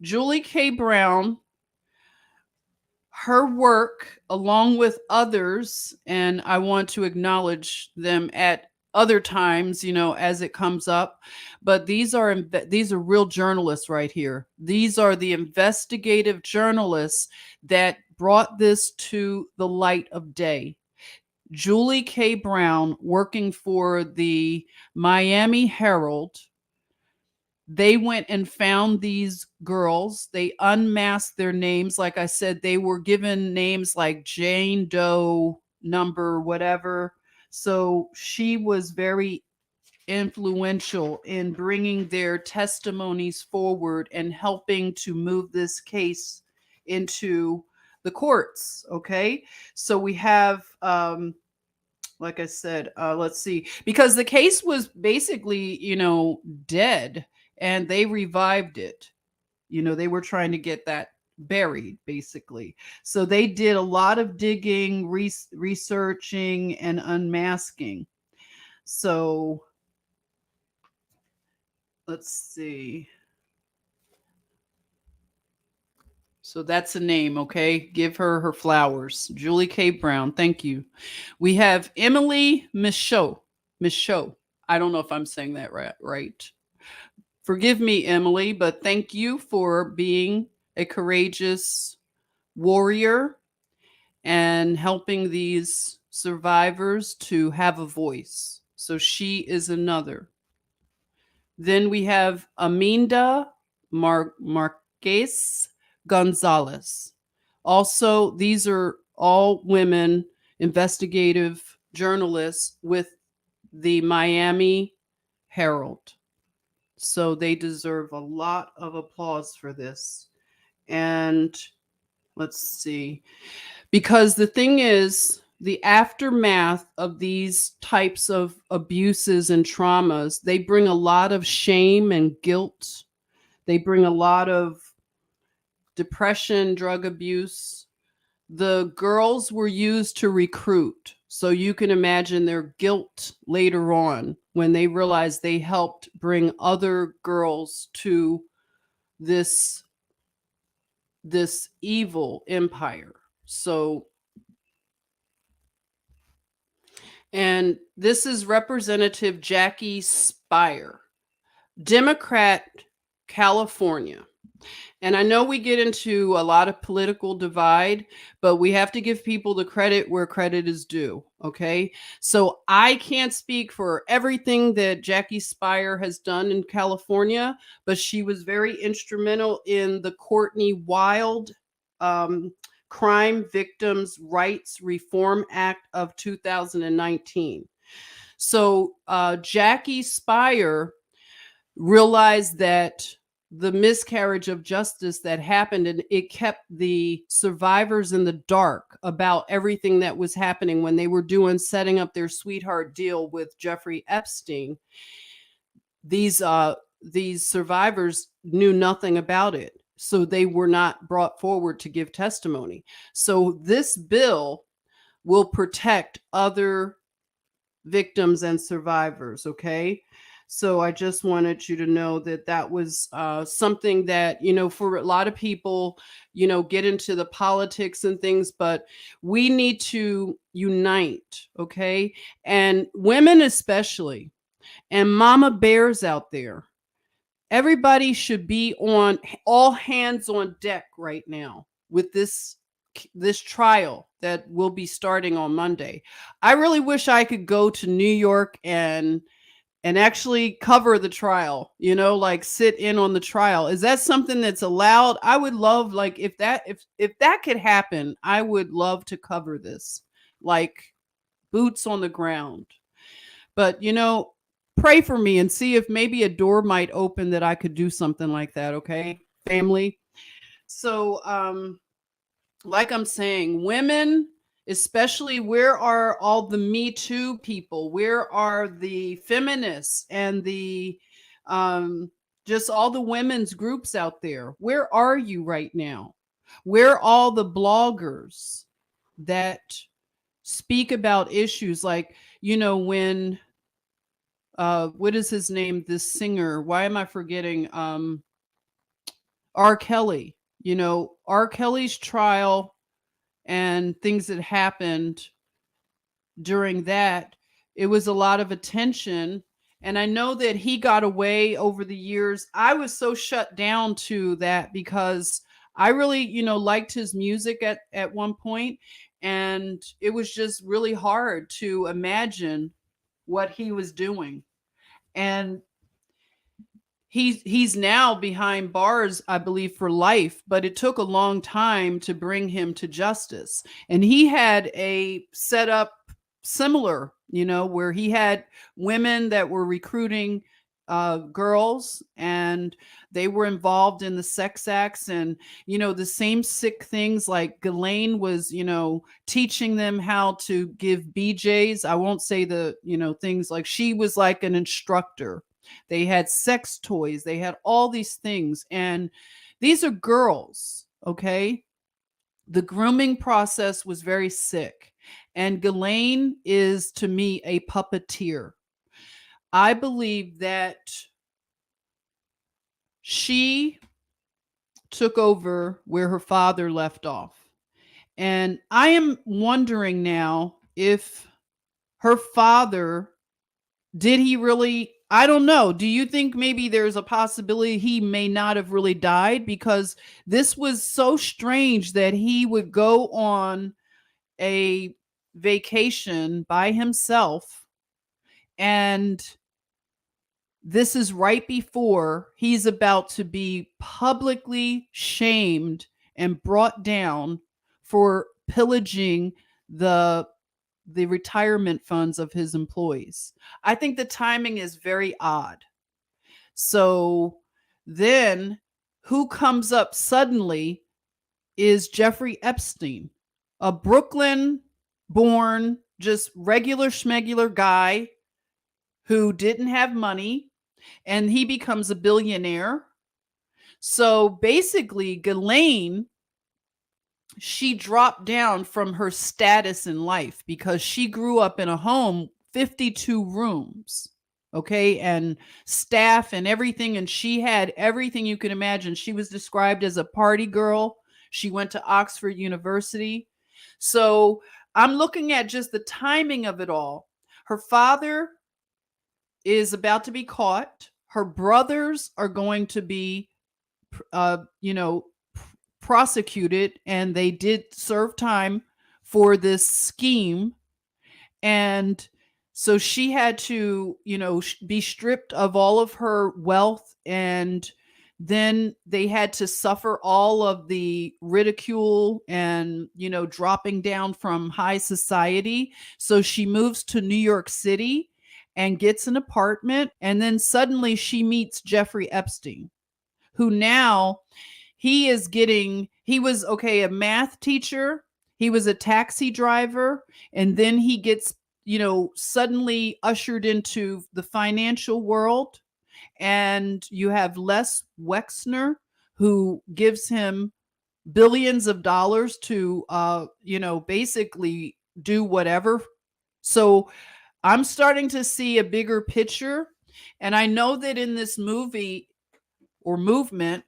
Julie K. Brown, her work, along with others, and I want to acknowledge them at other times, as it comes up, but these are real journalists right here. These are the investigative journalists that brought this to the light of day. Julie K. Brown, working for the Miami Herald, they went and found these girls. They unmasked their names. Like I said, they were given names like Jane Doe number whatever. So she was very influential in bringing their testimonies forward and helping to move this case into the courts. Okay. So we have, like I said, let's see, because the case was basically, dead, and they revived it. They were trying to get that buried, basically. So they did a lot of digging, researching, and unmasking. So let's see. So that's a name, okay? Give her her flowers. Julie K. Brown, thank you. We have Emily Michaud. I don't know if I'm saying that right. Forgive me, Emily, but thank you for being a courageous warrior and helping these survivors to have a voice. So she is another. Then we have Aminda Marquez Gonzalez. Also, these are all women investigative journalists with the Miami Herald. So they deserve a lot of applause for this. And let's see. Because the thing is, the aftermath of these types of abuses and traumas, they bring a lot of shame and guilt. They bring a lot of depression, drug abuse. The girls were used to recruit. So you can imagine their guilt later on when they realized they helped bring other girls to this evil empire. So And this is Representative Jackie Speier, Democrat, California. And I know we get into a lot of political divide, but we have to give people the credit where credit is due. Okay. So I can't speak for everything that Jackie Speier has done in California, but she was very instrumental in the Courtney Wild Crime Victims' Rights Reform Act of 2019. So Jackie Speier realized that the miscarriage of justice that happened, and it kept the survivors in the dark about everything that was happening when they were setting up their sweetheart deal with Jeffrey Epstein. These survivors knew nothing about it, so they were not brought forward to give testimony. So this bill will protect other victims and survivors. Okay. So I just wanted you to know that that was something that, for a lot of people, get into the politics and things, but we need to unite. Okay. And women especially, and mama bears out there, everybody should be on all hands on deck right now with this trial that will be starting on Monday. I really wish I could go to New York and actually cover the trial, like sit in on the trial. Is that something that's allowed? I would love, like, if that could happen, I would love to cover this, like boots on the ground. But, pray for me and see if maybe a door might open that I could do something like that. Okay, family. So, like I'm saying, women, especially, where are all the Me Too people? Where are the feminists and the just all the women's groups out there? Where are you right now? Where are all the bloggers that speak about issues like, when what is his name? This singer, why am I forgetting? R. Kelly, R. Kelly's trial and things that happened during that, it was a lot of attention. And I know that he got away over the years. I was so shut down to that because I really, liked his music at one point, and it was just really hard to imagine what he was doing. And he's now behind bars, I believe, for life, but it took a long time to bring him to justice. And he had a setup similar, where he had women that were recruiting girls, and they were involved in the sex acts, and the same sick things, like Ghislaine was teaching them how to give BJs. I won't say the things, like she was like an instructor. They had sex toys. They had all these things. And these are girls, okay? The grooming process was very sick. And Ghislaine is, to me, a puppeteer. I believe that she took over where her father left off. And I am wondering now if her father, did he really, I don't know. Do you think maybe there's a possibility he may not have really died? Because this was so strange that he would go on a vacation by himself, and this is right before he's about to be publicly shamed and brought down for pillaging the retirement funds of his employees. I think the timing is very odd. So then who comes up suddenly is Jeffrey Epstein, a Brooklyn born, just regular schmegular guy who didn't have money, and he becomes a billionaire. So basically, Ghislaine, she dropped down from her status in life because she grew up in a home, 52 rooms, okay, and staff and everything. And she had everything you can imagine. She was described as a party girl. She went to Oxford University. So I'm looking at just the timing of it all. Her father is about to be caught. Her brothers are going to be, you know, prosecuted, and they did serve time for this scheme. And so she had to, you know, be stripped of all of her wealth, and then they had to suffer all of the ridicule and, you know, dropping down from high society. So she moves to New York City and gets an apartment, and then suddenly she meets Jeffrey Epstein, who now he was, okay, a math teacher, he was a taxi driver, and then he gets, you know, suddenly ushered into the financial world. And you have Les Wexner, who gives him billions of dollars to, you know, basically do whatever. So I'm starting to see a bigger picture. And I know that in this movie or movement,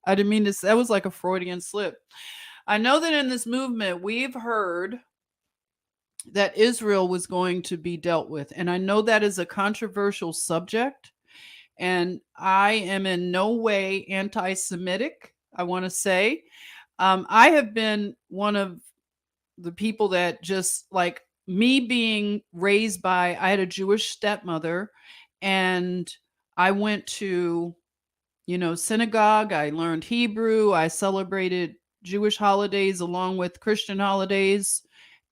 I didn't mean to say, that was like a Freudian slip. I know that in this movement, we've heard that Israel was going to be dealt with. And I know that is a controversial subject. And I am in no way anti Semitic, I want to say. I have been one of the people that, just like me, being raised by, I had a Jewish stepmother, and I went to, you know, synagogue. I learned Hebrew. I celebrated Jewish holidays along with Christian holidays.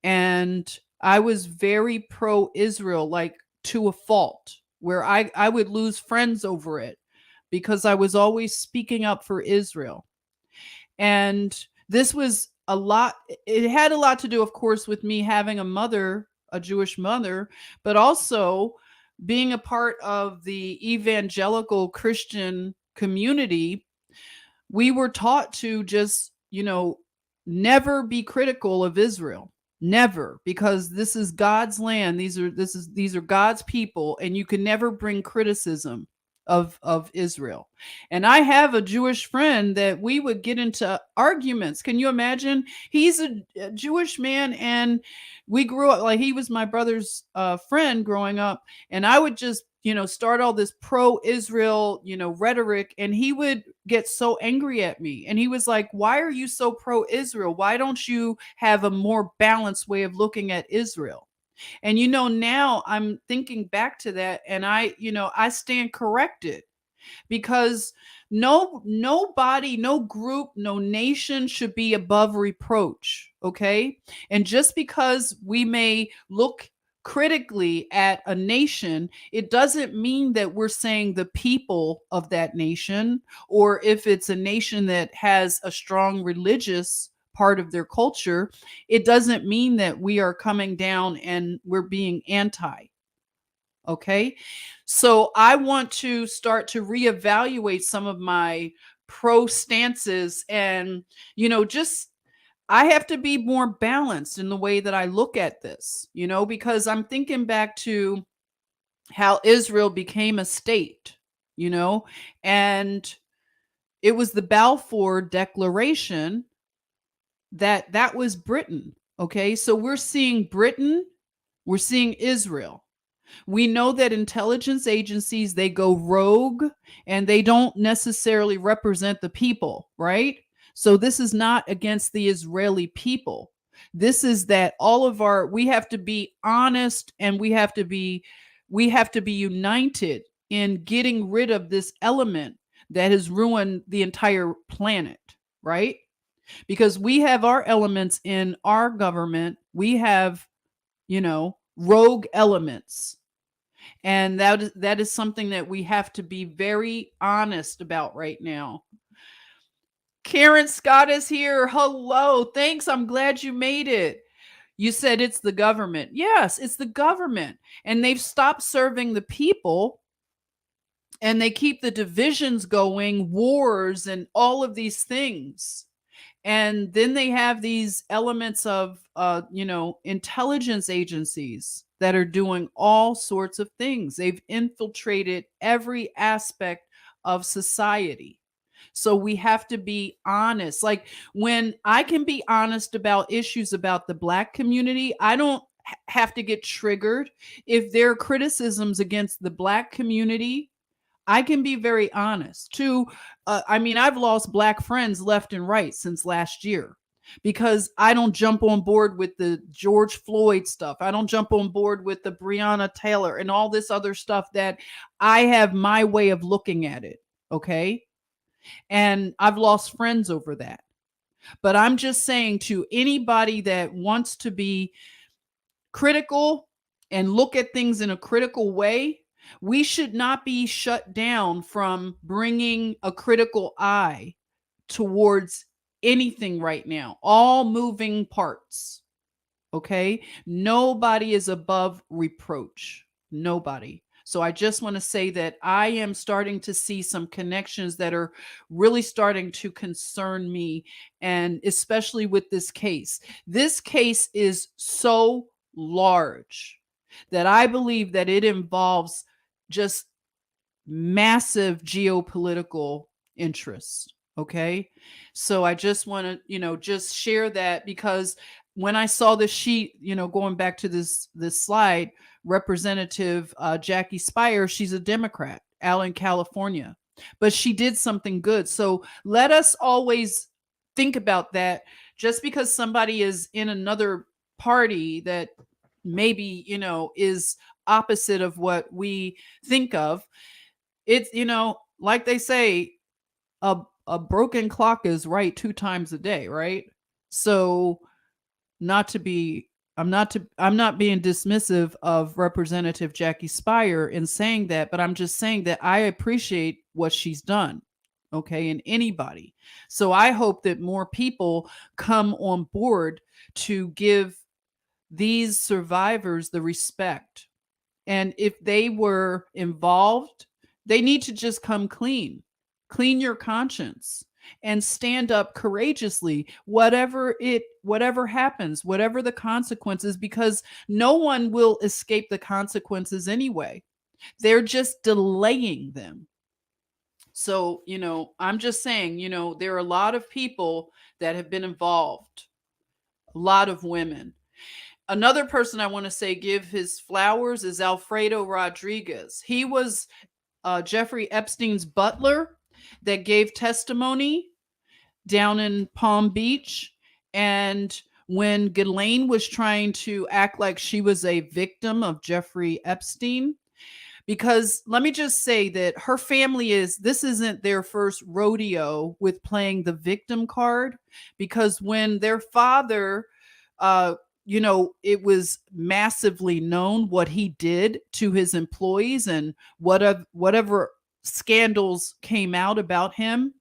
And I was very pro Israel, like to a fault, where I would lose friends over it because I was always speaking up for Israel. And this was a lot, it had a lot to do, of course, with me having a mother, a Jewish mother, but also being a part of the evangelical Christian community. We were taught to just, you know, never be critical of Israel. Never, because this is God's land. These are God's people, and you can never bring criticism of Israel. And I have a Jewish friend that we would get into arguments. Can you imagine? He's a Jewish man, and we grew up, like, he was my brother's friend growing up, and I would just, you know, start all this pro-Israel, you know, rhetoric, and he would get so angry at me. And he was like, "Why are you so pro-Israel? Why don't you have a more balanced way of looking at Israel?" And, you know, now I'm thinking back to that, and I stand corrected, because nobody, no group, no nation should be above reproach. Okay. And just because we may look critically at a nation, it doesn't mean that we're saying the people of that nation, or if it's a nation that has a strong religious part of their culture, it doesn't mean that we are coming down and we're being anti. Okay. So I want to start to reevaluate some of my pro stances, and, you know, just, I have to be more balanced in the way that I look at this, you know, because I'm thinking back to how Israel became a state, you know, and it was the Balfour Declaration that was Britain. Okay. So we're seeing Britain, we're seeing Israel. We know that intelligence agencies, they go rogue, and they don't necessarily represent the people, right? So this is not against the Israeli people. This is that we have to be honest, and we have to be united in getting rid of this element that has ruined the entire planet, right? Because we have our elements in our government. We have, you know, rogue elements. And that is something that we have to be very honest about right now. Karen Scott is here. Hello. Thanks. I'm glad you made it. You said it's the government. Yes, it's the government. And they've stopped serving the people, and they keep the divisions going, wars, and all of these things. And then they have these elements of, intelligence agencies that are doing all sorts of things. They've infiltrated every aspect of society. So we have to be honest. Like, when I can be honest about issues about the Black community, I don't have to get triggered. If there are criticisms against the Black community, I can be very honest too. I mean, I've lost Black friends left and right since last year because I don't jump on board with the George Floyd stuff. I don't jump on board with the Breonna Taylor and all this other stuff that I have my way of looking at it. Okay. And I've lost friends over that. But I'm just saying to anybody that wants to be critical and look at things in a critical way, we should not be shut down from bringing a critical eye towards anything right now. All moving parts. Okay? Nobody is above reproach. Nobody. So I just want to say that I am starting to see some connections that are really starting to concern me, and especially with this case. This case is so large that I believe that it involves just massive geopolitical interests. Okay. So I just want to, just share that, because when I saw this sheet, going back to this slide, Representative Jackie Speier, she's a Democrat out in California, but she did something good. So let us always think about that. Just because somebody is in another party that maybe, is opposite of what we think of, it's, like they say, a broken clock is right 2 times a day, right? So not to be I'm not being dismissive of Representative Jackie Speier in saying that, but I'm just saying that I appreciate what she's done. Okay, and anybody. So I hope that more people come on board to give these survivors the respect. And if they were involved, they need to just come clean. Clean your conscience and stand up courageously, whatever happens, whatever the consequences, because no one will escape the consequences anyway. They're just delaying them. So, I'm just saying, there are a lot of people that have been involved, a lot of women. Another person I want to say give his flowers is Alfredo Rodriguez. He was Jeffrey Epstein's butler that gave testimony down in Palm Beach. And when Ghislaine was trying to act like she was a victim of Jeffrey Epstein, because let me just say that her family this isn't their first rodeo with playing the victim card, because when their father, it was massively known what he did to his employees and whatever scandals came out about him.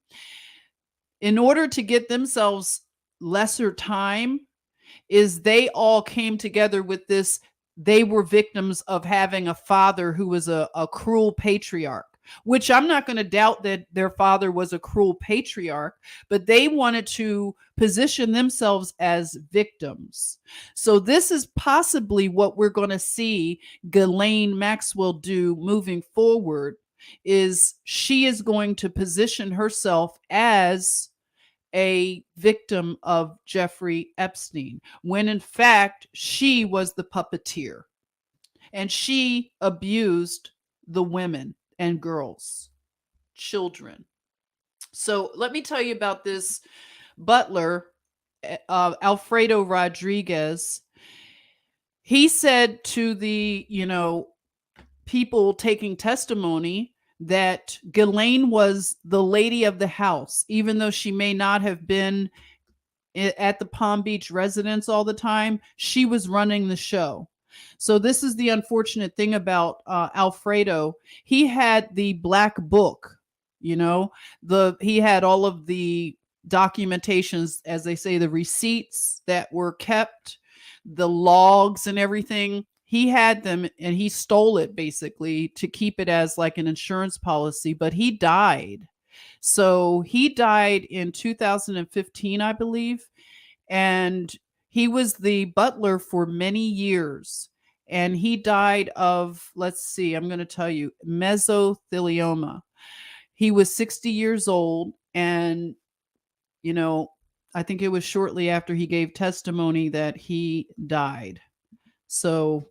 In order to get themselves lesser time, is they all came together with this. They were victims of having a father who was a cruel patriarch, which I'm not going to doubt that their father was a cruel patriarch, but they wanted to position themselves as victims. So this is possibly what we're going to see Ghislaine Maxwell do moving forward, is she is going to position herself as a victim of Jeffrey Epstein, when in fact she was the puppeteer and she abused the women and girls, children. So let me tell you about this butler, Alfredo Rodriguez. He said to the, people taking testimony that Ghislaine was the lady of the house, even though she may not have been at the Palm Beach residence all the time. She was running the show. So this is the unfortunate thing about Alfredo. He had the black book, he had all of the documentations, as they say, the receipts that were kept, the logs and everything. He had them and he stole it basically to keep it as like an insurance policy, but he died. So he died in 2015, I believe. And he was the butler for many years. And he died of, let's see, I'm going to tell you, mesothelioma. He was 60 years old. And, I think it was shortly after he gave testimony that he died. So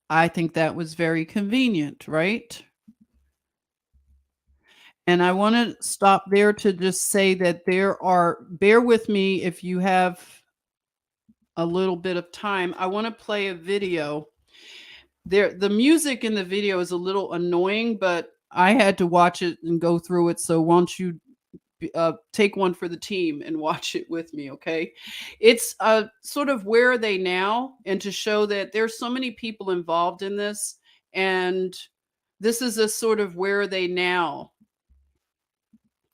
I think that was very convenient, right? And I want to stop there to just say that bear with me if you have a little bit of time. I want to play a video. The music in the video is a little annoying, but I had to watch it and go through it. So won't you take one for the team and watch it with me, okay? It's sort of where are they now, and to show that there's so many people involved in this, and this is a sort of where are they now.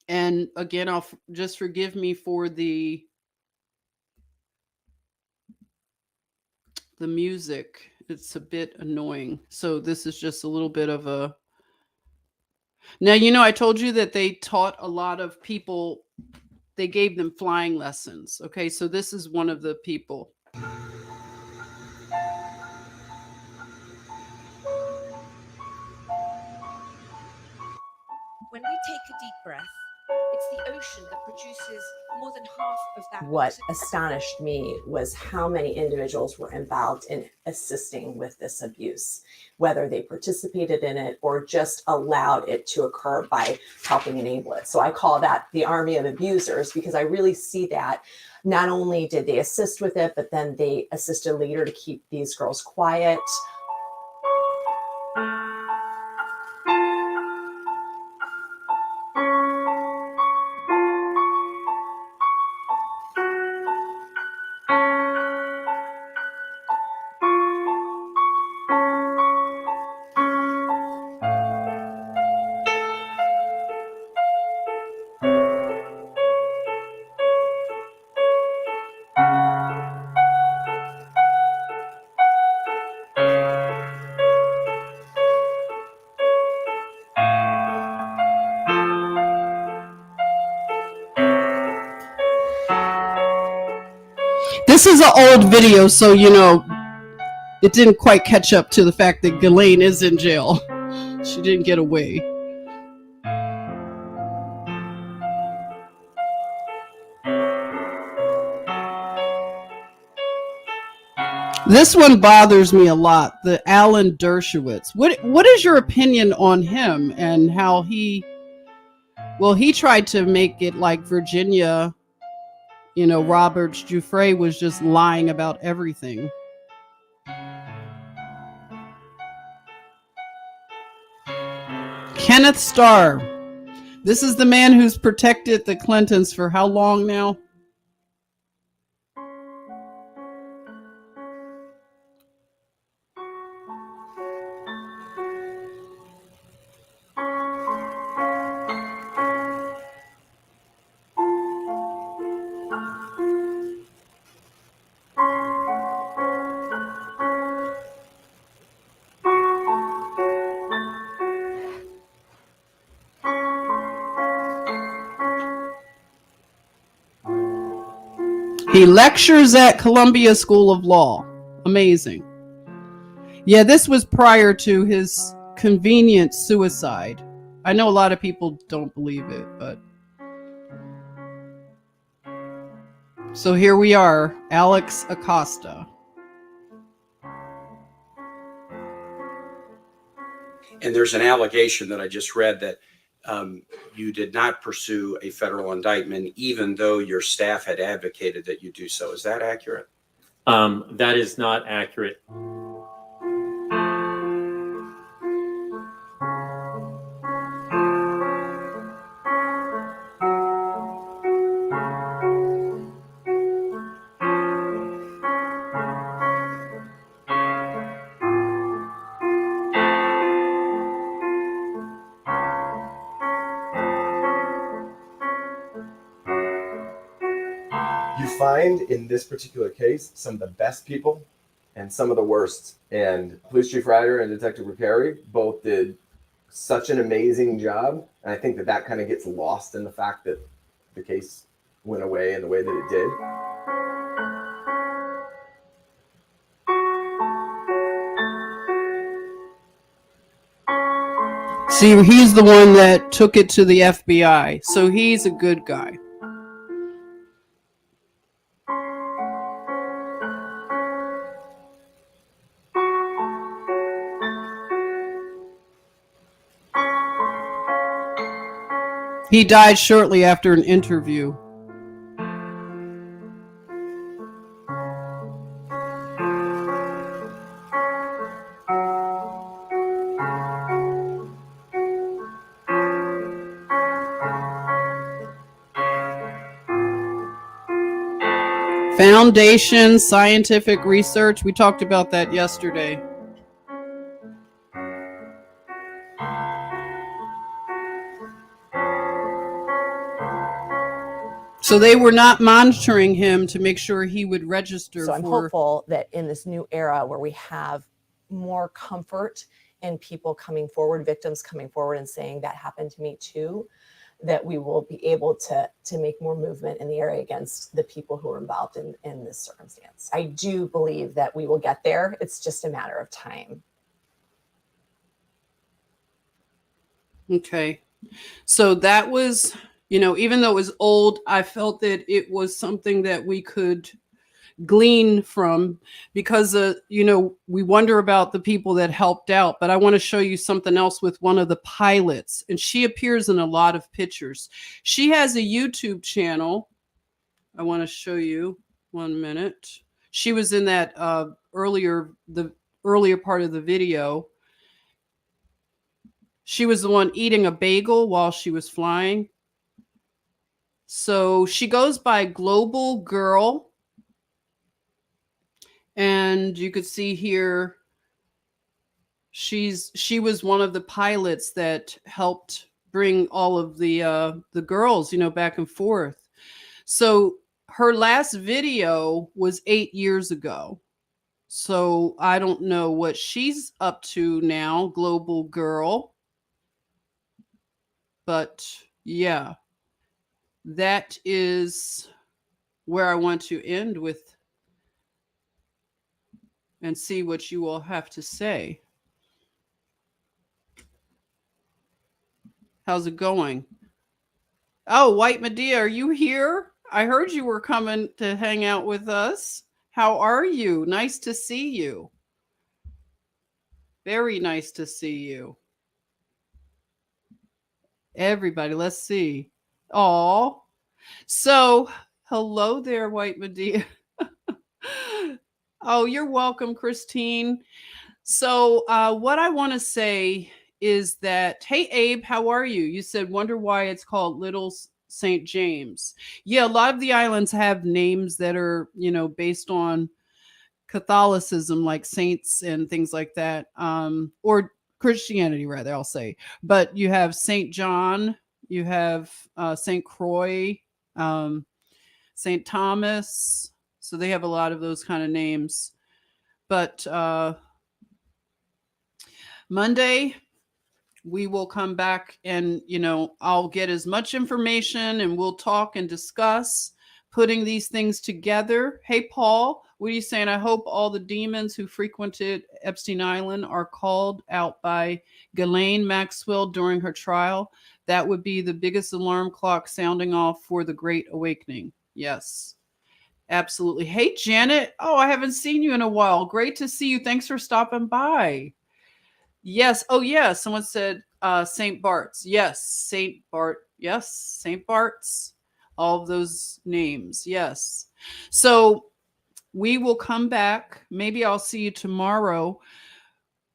And again, just forgive me for the music. It's a bit annoying. So this is just a little bit of a... Now, I told you that they taught a lot of people, they gave them flying lessons. Okay, so this is one of the people. When we take a deep breath, it's the ocean that produces more than half of that. What astonished me was how many individuals were involved in assisting with this abuse, whether they participated in it or just allowed it to occur by helping enable it. So I call that the army of abusers, because I really see that not only did they assist with it, but then they assisted later to keep these girls quiet. This is an old video, so it didn't quite catch up to the fact that Ghislaine is in jail. She didn't get away. This one bothers me a lot, the Alan Dershowitz. What is your opinion on him and how he tried to make it like Virginia, Robert Jeffrey was just lying about everything. Kenneth Starr. This is the man who's protected the Clintons for how long now? He lectures at Columbia School of Law. Amazing. Yeah, this was prior to his convenient suicide. I know a lot of people don't believe it, but... So here we are, Alex Acosta. And there's an allegation that I just read that you did not pursue a federal indictment, even though your staff had advocated that you do so. Is that accurate? That is not accurate. You find in this particular case some of the best people and some of the worst. And Police Chief Ryder and Detective Ricari both did such an amazing job. And I think that kind of gets lost in the fact that the case went away in the way that it did. See, he's the one that took it to the FBI, so he's a good guy. He died shortly after an interview. Foundation, scientific research. We talked about that yesterday. So they were not monitoring him to make sure he would register. So I'm hopeful that in this new era where we have more comfort in people coming forward, victims coming forward and saying that happened to me too, that we will be able to make more movement in the area against the people who are involved in this circumstance. I do believe that we will get there. It's just a matter of time. Okay. So that was, even though it was old, I felt that it was something that we could glean from, because we wonder about the people that helped out. But I want to show you something else with one of the pilots, and she appears in a lot of pictures. She has a YouTube channel. I want to show you 1 minute. She was in that the earlier part of the video. She was the one eating a bagel while she was flying. So she goes by Global Girl. And you could see here, she was one of the pilots that helped bring all of the girls, back and forth. So her last video was 8 years ago. So I don't know what she's up to now, Global Girl. But yeah, that is where I want to end with and see what you all have to say. How's it going? Oh, White Medea, are you here? I heard you were coming to hang out with us. How are you? Nice to see you. Very nice to see you. Everybody, let's see. Oh, so hello there, White Medea. Oh, you're welcome, Christine. So what I want to say is that, hey, Abe, how are you? You said, wonder why it's called Little St. James. Yeah, a lot of the islands have names that are, based on Catholicism, like saints and things like that, or Christianity, rather, I'll say. But you have St. John, you have St. Croix, St. Thomas. So they have a lot of those kind of names. But Monday, we will come back and, I'll get as much information and we'll talk and discuss putting these things together. Hey, Paul, what are you saying? I hope all the demons who frequented Epstein Island are called out by Ghislaine Maxwell during her trial. That would be the biggest alarm clock sounding off for the Great Awakening. Yes, absolutely. Hey, Janet. Oh, I haven't seen you in a while. Great to see you. Thanks for stopping by. Yes. Oh, yeah. Someone said St. Bart's. Yes. St. Bart. Yes. St. Bart's. All of those names. Yes. So we will come back. Maybe I'll see you tomorrow.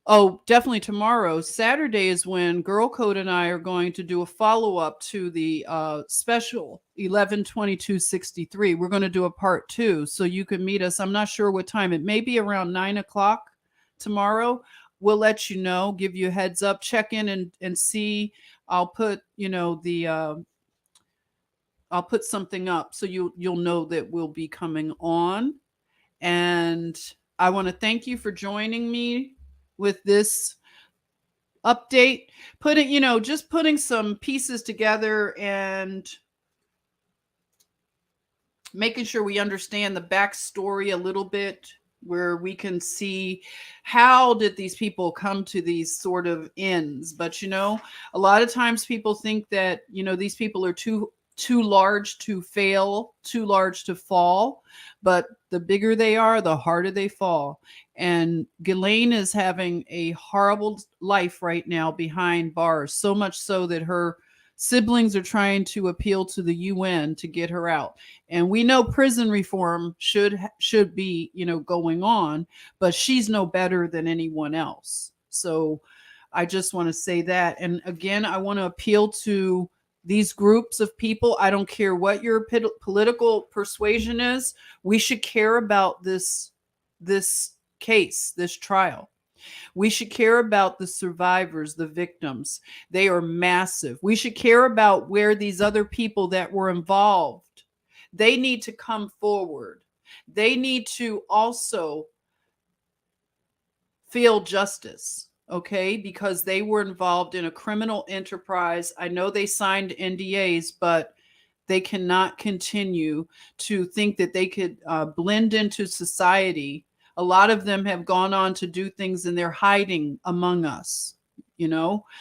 Oh, definitely tomorrow. Saturday is when Girl Code and I are going to do a follow-up to the special 11/22/63. We're going to do a part 2. So you can meet us. I'm not sure what time. It may be around 9 o'clock tomorrow. We'll let you know, give you a heads up, check in and see. I'll put, I'll put something up so you'll know that we'll be coming on. And I want to thank you for joining me with this update. Just putting some pieces together and making sure we understand the backstory a little bit, where we can see how did these people come to these sort of ends. But, a lot of times people think that, these people are too large to fail, too large to fall. But the bigger they are, the harder they fall. And Ghislaine is having a horrible life right now behind bars, so much so that her siblings are trying to appeal to the UN to get her out. And we know prison reform should be, going on, but she's no better than anyone else. So I just want to say that. And again, I want to appeal to these groups of people. I don't care what your political persuasion is. We should care about this case, this trial. We should care about the survivors, the victims. They are massive. We should care about where these other people that were involved, they need to come forward. They need to also feel justice, okay? Because they were involved in a criminal enterprise. I know they signed NDAs, but they cannot continue to think that they could blend into society. A lot of them have gone on to do things and they're hiding among us,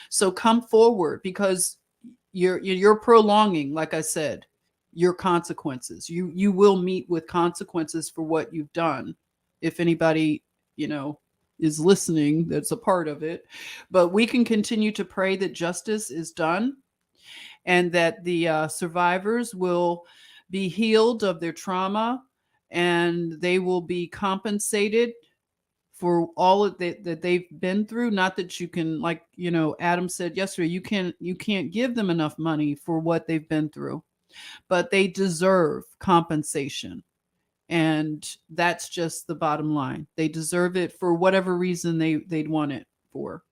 So come forward, because you're prolonging, like I said, your consequences. You will meet with consequences for what you've done. If anybody, is listening, that's a part of it. But we can continue to pray that justice is done and that the survivors will be healed of their trauma and they will be compensated for all of that they've been through. Not that you can, like, Adam said yesterday, you can't give them enough money for what they've been through, but they deserve compensation. And that's just the bottom line. They deserve it for whatever reason they'd want it for.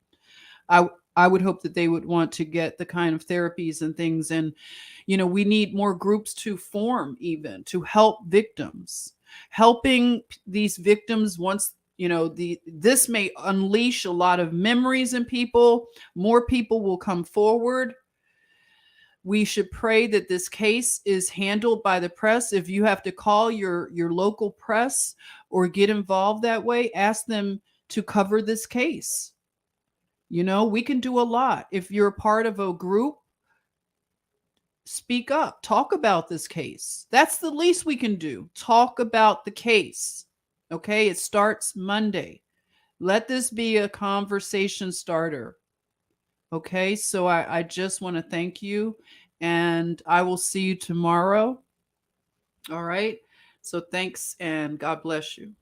I would hope that they would want to get the kind of therapies and things. And, we need more groups to form, even to help victims. Helping these victims, once, this may unleash a lot of memories in people. More people will come forward. We should pray that this case is handled by the press. If you have to call your local press or get involved that way, ask them to cover this case. We can do a lot. If you're a part of a group, speak up, talk about this case. That's the least we can do. Talk about the case. Okay, it starts Monday. Let this be a conversation starter. Okay, so I just want to thank you, and I will see you tomorrow. All right, so thanks, and God bless you.